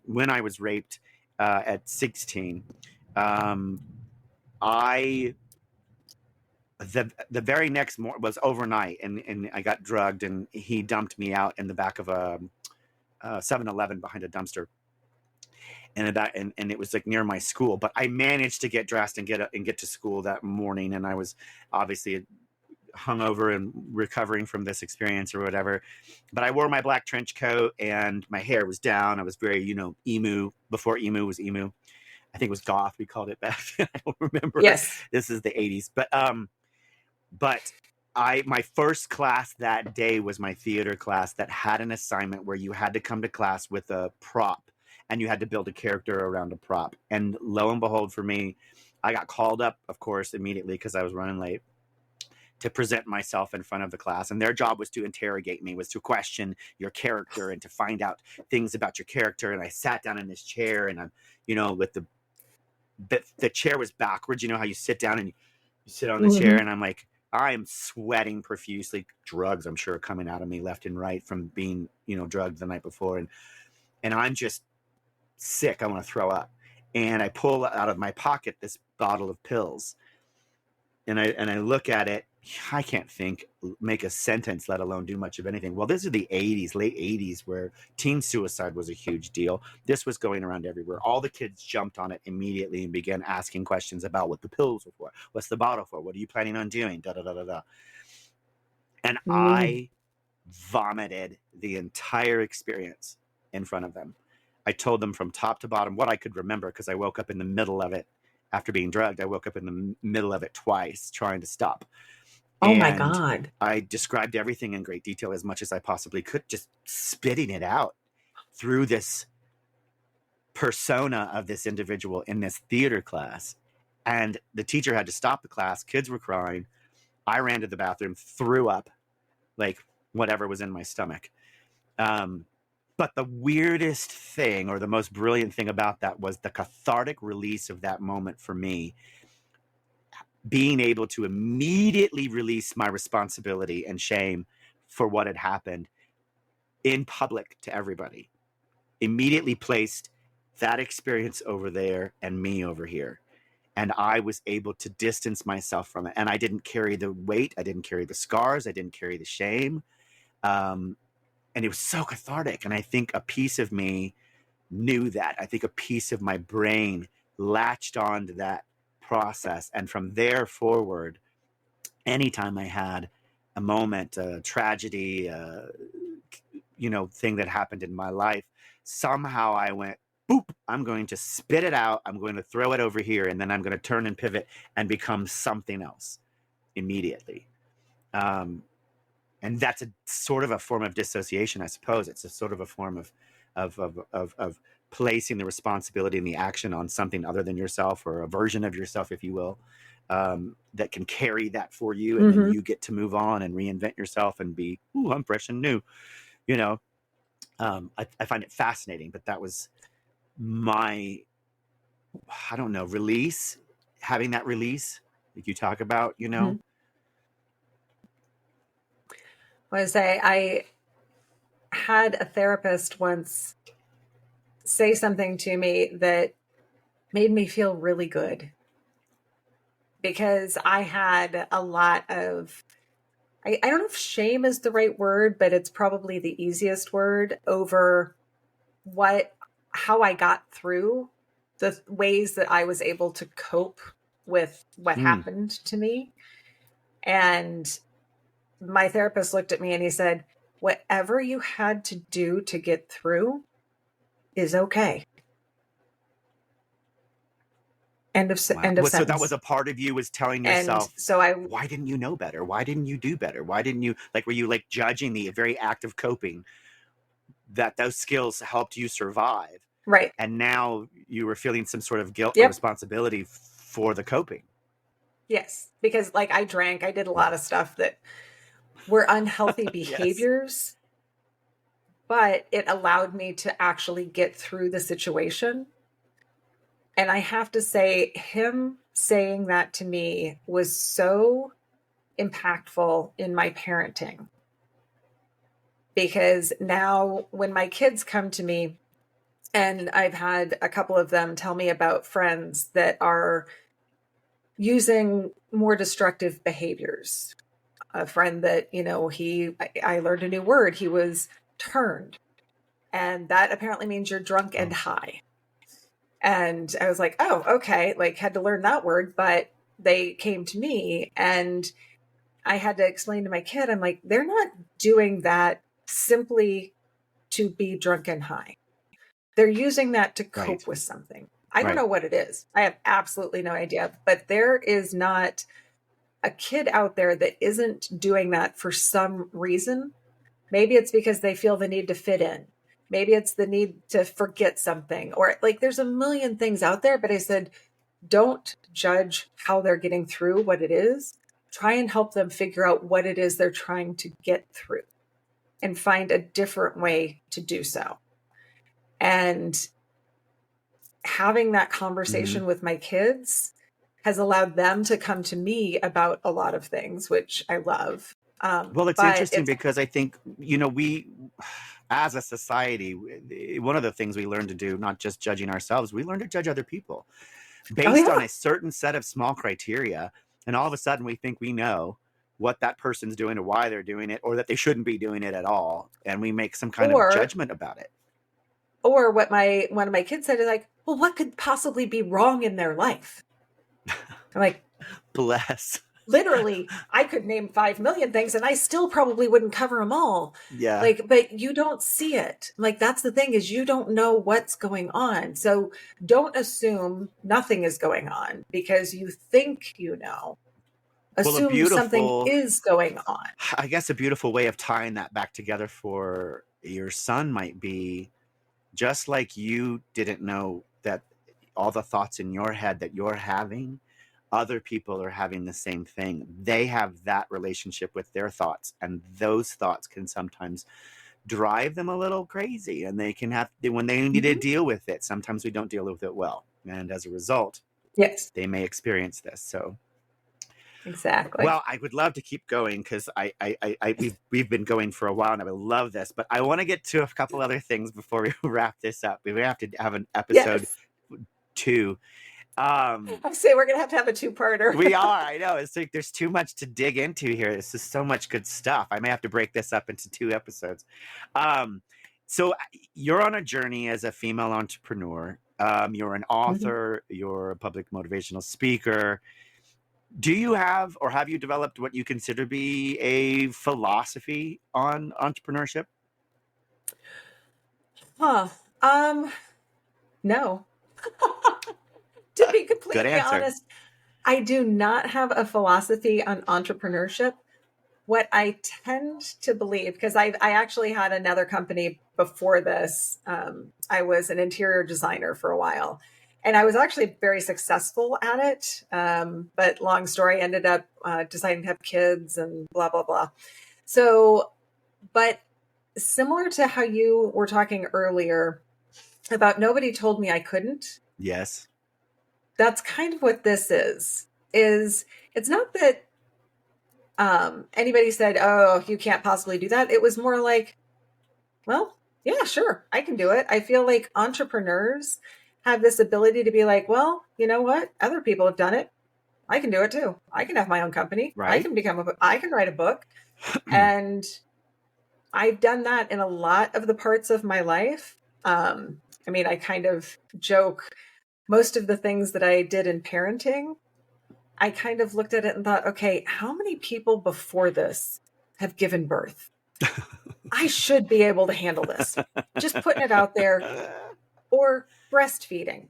when I was raped at 16, um, I the very next morning was overnight, and I got drugged, and he dumped me out in the back of a 7-Eleven behind a dumpster, and it was like near my school. But I managed to get dressed and get to school that morning, and I was obviously hungover and recovering from this experience or whatever. But I wore my black trench coat and my hair was down. I was very, emu, before emu was emu. I think it was goth, we called it back then. I don't remember. Yes. This is the 80s. But my first class that day was my theater class that had an assignment where you had to come to class with a prop and you had to build a character around a prop. And lo and behold, for me, I got called up, of course, immediately because I was running late, to present myself in front of the class. And their job was to interrogate me, was to question your character and to find out things about your character. And I sat down in this chair, and I'm, with the chair was backwards. You know how you sit down and you sit on the chair, and I'm like, I am sweating profusely. Drugs, I'm sure, are coming out of me left and right from being, drugged the night before. And I'm just sick. I want to throw up. And I pull out of my pocket this bottle of pills. And I look at it. I can't think, make a sentence, let alone do much of anything. Well, this is the 80s, late 80s, where teen suicide was a huge deal. This was going around everywhere. All the kids jumped on it immediately and began asking questions about what the pills were for. What's the bottle for? What are you planning on doing? Da, da, da, da, da. And I vomited the entire experience in front of them. I told them from top to bottom what I could remember, because I woke up in the middle of it. After being drugged, I woke up in the middle of it twice trying to stop. Oh my And God. I described everything in great detail as much as I possibly could, just spitting it out through this persona of this individual in this theater class. And the teacher had to stop the class. Kids were crying. I ran to the bathroom, threw up, like whatever was in my stomach. But the weirdest thing, or the most brilliant thing about that, was the cathartic release of that moment for me. Being able to immediately release my responsibility and shame for what had happened in public to everybody, immediately placed that experience over there and me over here. And I was able to distance myself from it. And I didn't carry the weight. I didn't carry the scars. I didn't carry the shame. And it was so cathartic. And I think a piece of me knew that. I think a piece of my brain latched on to that process. And from there forward, anytime I had a moment, a tragedy, thing that happened in my life, somehow I went, boop, I'm going to spit it out. I'm going to throw it over here. And then I'm going to turn and pivot and become something else immediately. And that's a sort of a form of dissociation, I suppose. It's a sort of a form of placing the responsibility and the action on something other than yourself, or a version of yourself, if you will, that can carry that for you. And then you get to move on and reinvent yourself and be, I'm fresh and new. I find it fascinating, but that was my, I don't know, release, having that release like you talk about, I had a therapist once say something to me that made me feel really good, because I had a lot of, I don't know if shame is the right word, but it's probably the easiest word, over how I got through the ways that I was able to cope with what happened to me. And my therapist looked at me and he said, whatever you had to do to get through is okay. End of sentence. So that was a part of you was telling yourself, and so why didn't you know better? Why didn't you do better? Why didn't you, were you like judging the very act of coping, that those skills helped you survive? Right. And now you were feeling some sort of guilt or responsibility for the coping. Yes. Because I drank, I did a lot of stuff that were unhealthy behaviors, but it allowed me to actually get through the situation. And I have to say, him saying that to me was so impactful in my parenting. Because now when my kids come to me, and I've had a couple of them tell me about friends that are using more destructive behaviors. A friend that, I learned a new word. He was turned. And that apparently means you're drunk and high. And I was like, oh, okay. Like, had to learn that word, but they came to me and I had to explain to my kid, I'm like, they're not doing that simply to be drunk and high. They're using that to cope with something. I don't know what it is. I have absolutely no idea, but there is not a kid out there that isn't doing that for some reason. Maybe it's because they feel the need to fit in. Maybe it's the need to forget something, or like there's a million things out there. But I said, don't judge how they're getting through what it is. Try and help them figure out what it is they're trying to get through and find a different way to do so. And having that conversation with my kids has allowed them to come to me about a lot of things, which I love. Well, it's interesting because I think, we, as a society, one of the things we learn to do, not just judging ourselves, we learn to judge other people based on a certain set of small criteria. And all of a sudden we think we know what that person's doing or why they're doing it, or that they shouldn't be doing it at all. And we make some kind of judgment about it. Or what one of my kids said is like, well, what could possibly be wrong in their life? I'm like, bless. Literally, I could name 5 million things and I still probably wouldn't cover them all. Yeah. But you don't see it. Like, that's the thing, is you don't know what's going on. So don't assume nothing is going on because you think you know. Assume something is going on. I guess a beautiful way of tying that back together for your son might be, just like you didn't know that all the thoughts in your head that you're having, other people are having the same thing. They have that relationship with their thoughts, and those thoughts can sometimes drive them a little crazy, and they can have, when they need to deal with it, sometimes we don't deal with it well. And as a result, yes, they may experience this. So exactly. Well, I would love to keep going because we've been going for a while and I would love this, but I want to get to a couple other things before we wrap this up. We have to have an episode 2. I say we're gonna have a 2-parter. We are. I know. It's like there's too much to dig into here. This is so much good stuff. I may have to break this up into 2 episodes. So you're on a journey as a female entrepreneur. You're an author. You're a public motivational speaker. Do you have, or have you developed what you consider to be a philosophy on entrepreneurship? No. To be completely honest, I do not have a philosophy on entrepreneurship. What I tend to believe, because I actually had another company before this. I was an interior designer for a while, and I was actually very successful at it. But long story, ended up deciding to have kids and blah, blah, blah. So, but similar to how you were talking earlier about nobody told me I couldn't. Yes. That's kind of what this is it's not that anybody said, oh, you can't possibly do that. It was more like, well, yeah, sure, I can do it. I feel like entrepreneurs have this ability to be like, well, you know what? Other people have done it. I can do it too. I can have my own company. Right. I can write a book. And I've done that in a lot of the parts of my life. I mean, I kind of joke, most of the things that I did in parenting, I kind of looked at it and thought, okay, how many people before this have given birth? I should be able to handle this. Just putting it out there. Or breastfeeding.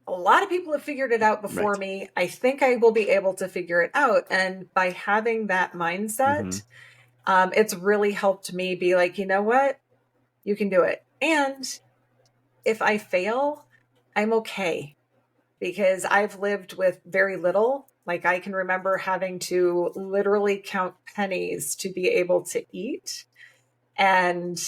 A lot of people have figured it out before me. I think I will be able to figure it out. And by having that mindset, it's really helped me be like, you know what? You can do it. And if I fail, I'm okay. Because I've lived with very little. Like, I can remember having to literally count pennies to be able to eat. And,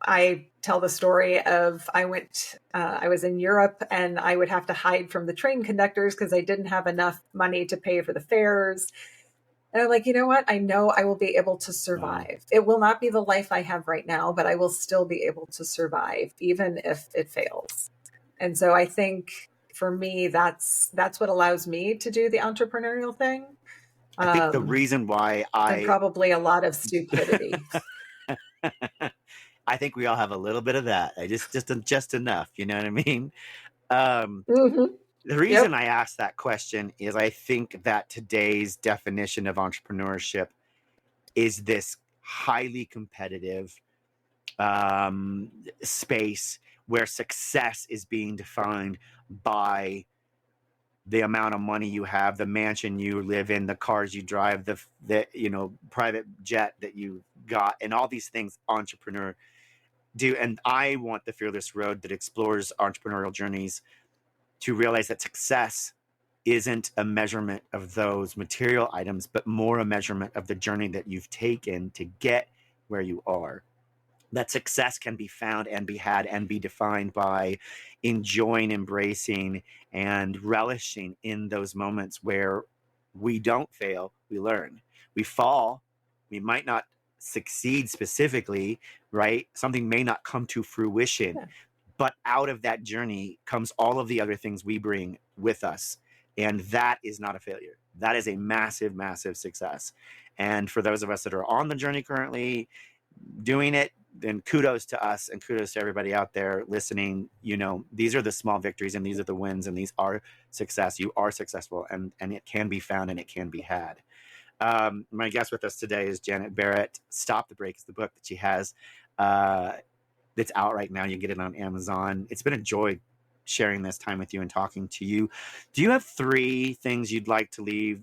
I tell the story of I was in Europe and I would have to hide from the train conductors because I didn't have enough money to pay for the fares. And I'm like, you know what? I know I will be able to survive. Wow. It will not be the life I have right now, but I will still be able to survive, even if it fails. And so I think for me, that's what allows me to do the entrepreneurial thing. I think the reason why and probably a lot of stupidity. I think we all have a little bit of that. Just enough. You know what I mean? Mm-hmm. The reason I asked that question is I think that today's definition of entrepreneurship is this highly competitive space where success is being defined by the amount of money you have, the mansion you live in, the cars you drive, the private jet that you got, and all these things entrepreneur do. And I want the Fearless Road that explores entrepreneurial journeys to realize that success isn't a measurement of those material items, but more a measurement of the journey that you've taken to get where you are. That success can be found and be had and be defined by enjoying, embracing, and relishing in those moments where we don't fail, we learn. We fall, we might not succeed specifically, right? Something may not come to fruition, Yeah. but out of that journey comes all of the other things we bring with us. And that is not a failure. That is a massive, massive success. And for those of us that are on the journey currently, doing it, then kudos to us and kudos to everybody out there listening. These are the small victories and these are the wins and these are success. You are successful and it can be found and it can be had. My guest with us today is Janet Barrett. Stop the Break is the book that she has that's out right now. You get it on Amazon. It's been a joy sharing this time with you and talking to you. Do you have 3 things you'd like to leave?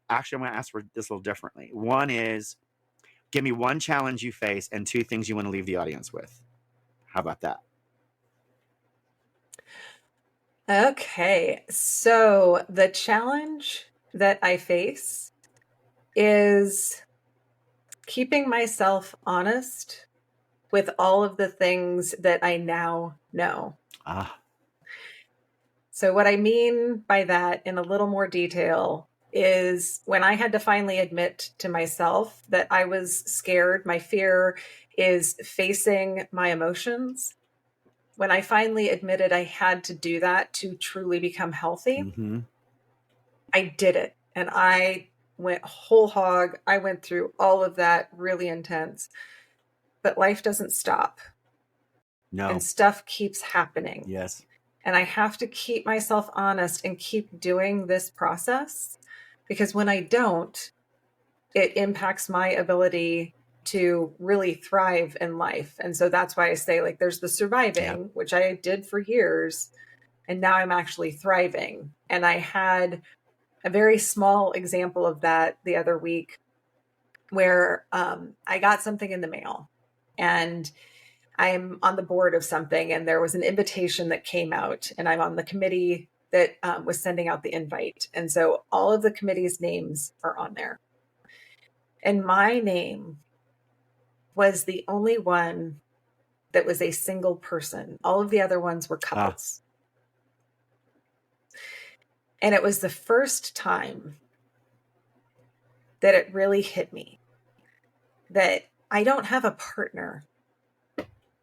Actually, I'm going to ask for this a little differently. One is, give me 1 challenge you face and 2 things you want to leave the audience with. How about that? Okay. So the challenge that I face is keeping myself honest with all of the things that I now know. So what I mean by that in a little more detail is when I had to finally admit to myself that I was scared, my fear is facing my emotions. When I finally admitted I had to do that to truly become healthy, I did it. And I went whole hog. I went through all of that really intense. But life doesn't stop. No. And stuff keeps happening. Yes. And I have to keep myself honest and keep doing this process, because when I don't, it impacts my ability to really thrive in life. And so that's why I say, like, there's the surviving, which I did for years, and now I'm actually thriving. And I had a very small example of that the other week where I got something in the mail and I'm on the board of something, and there was an invitation that came out, and I'm on the committee that was sending out the invite. And so all of the committee's names are on there. And my name was the only one that was a single person. All of the other ones were couples. And it was the first time that it really hit me that I don't have a partner.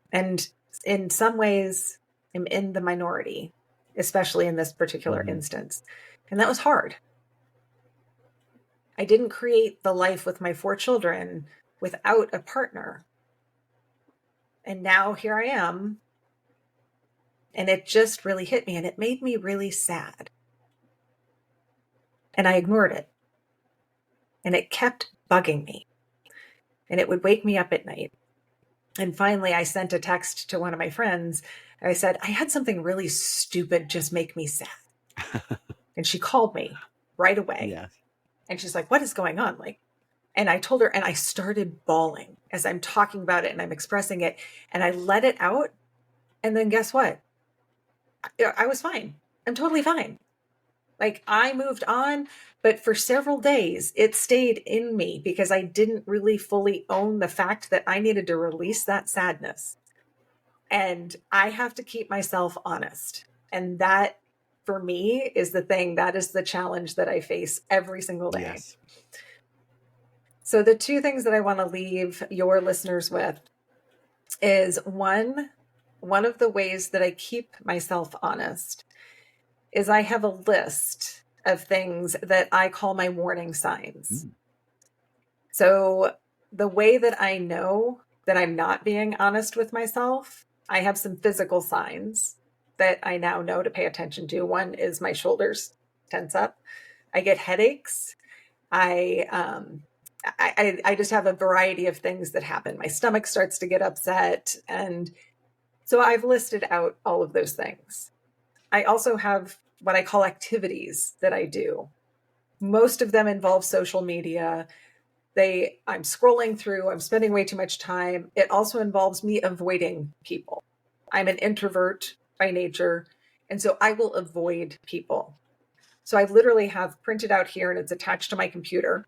And in some ways, I'm in the minority, especially in this particular instance. And that was hard. I didn't create the life with my 4 children without a partner. And now here I am. And it just really hit me, and it made me really sad. And I ignored it. And it kept bugging me. And it would wake me up at night. And finally, I sent a text to one of my friends. I said, I had something really stupid just make me sad. And she called me right away. Yes. And she's like, what is going on? And I told her, and I started bawling as I'm talking about it and I'm expressing it. And I let it out. And then guess what? I was fine. I'm totally fine. I moved on, but for several days, it stayed in me because I didn't really fully own the fact that I needed to release that sadness. And I have to keep myself honest. And that, for me, is the thing. That is the challenge that I face every single day. Yes. So the two things that I want to leave your listeners with is one of the ways that I keep myself honest is I have a list of things that I call my warning signs. So the way that I know that I'm not being honest with myself, I have some physical signs that I now know to pay attention to. One is my shoulders tense up. I get headaches. I just have a variety of things that happen. My stomach starts to get upset. And so I've listed out all of those things. I also have what I call activities that I do. Most of them involve social media. I'm scrolling through, I'm spending way too much time. It also involves me avoiding people. I'm an introvert by nature, and so I will avoid people. So I literally have printed out here, and it's attached to my computer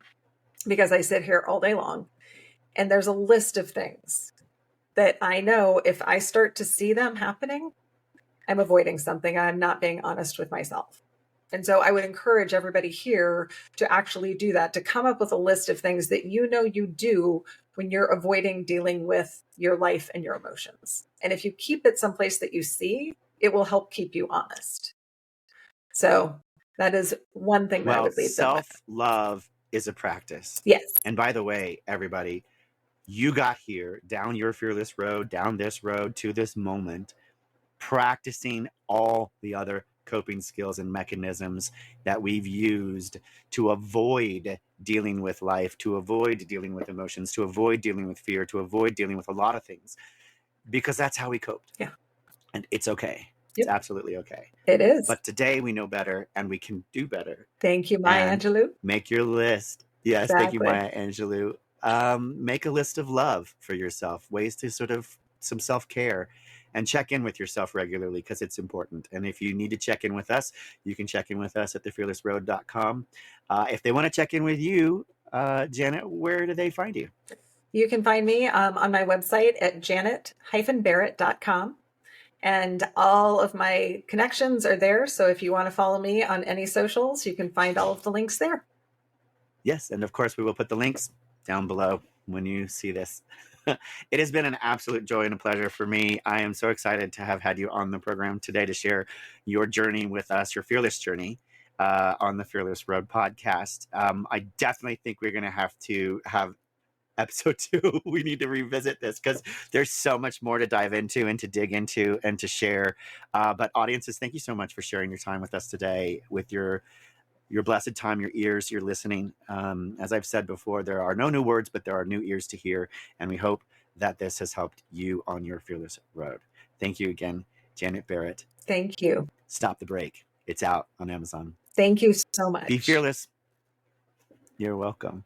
because I sit here all day long. And there's a list of things that I know if I start to see them happening, I'm avoiding something. I'm not being honest with myself. And so I would encourage everybody here to actually do that, to come up with a list of things that you know you do when you're avoiding dealing with your life and your emotions. And if you keep it someplace that you see, it will help keep you honest. So that is one thing that I would leave them with. Self-love is a practice. Yes. And by the way, everybody, you got here down your fearless road, down this road to this moment, practicing all the other coping skills and mechanisms that we've used to avoid dealing with life, to avoid dealing with emotions, to avoid dealing with fear, to avoid dealing with a lot of things, because that's how we coped. Yeah. And it's okay. It's absolutely okay. It is. But today we know better and we can do better. Thank you, Maya Angelou. Make your list. Yes, Exactly. thank you, Maya Angelou. Make a list of love for yourself, ways to sort of some self-care, and check in with yourself regularly because it's important. And if you need to check in with us, you can check in with us at thefearlessroad.com. If they want to check in with you, Janet, where do they find you? You can find me on my website at janet-barrett.com. And all of my connections are there. So if you want to follow me on any socials, you can find all of the links there. Yes. And of course, we will put the links down below when you see this. It has been an absolute joy and a pleasure for me. I am so excited to have had you on the program today to share your journey with us, your fearless journey on the Fearless Road podcast. I definitely think we're going to have episode 2. We need to revisit this because there's so much more to dive into and to dig into and to share. But audiences, thank you so much for sharing your time with us today, with your blessed time, your ears, your listening. As I've said before, there are no new words, but there are new ears to hear. And we hope that this has helped you on your fearless road. Thank you again, Janet Barrett. Thank you. Stop the Break. It's out on Amazon. Thank you so much. Be fearless. You're welcome.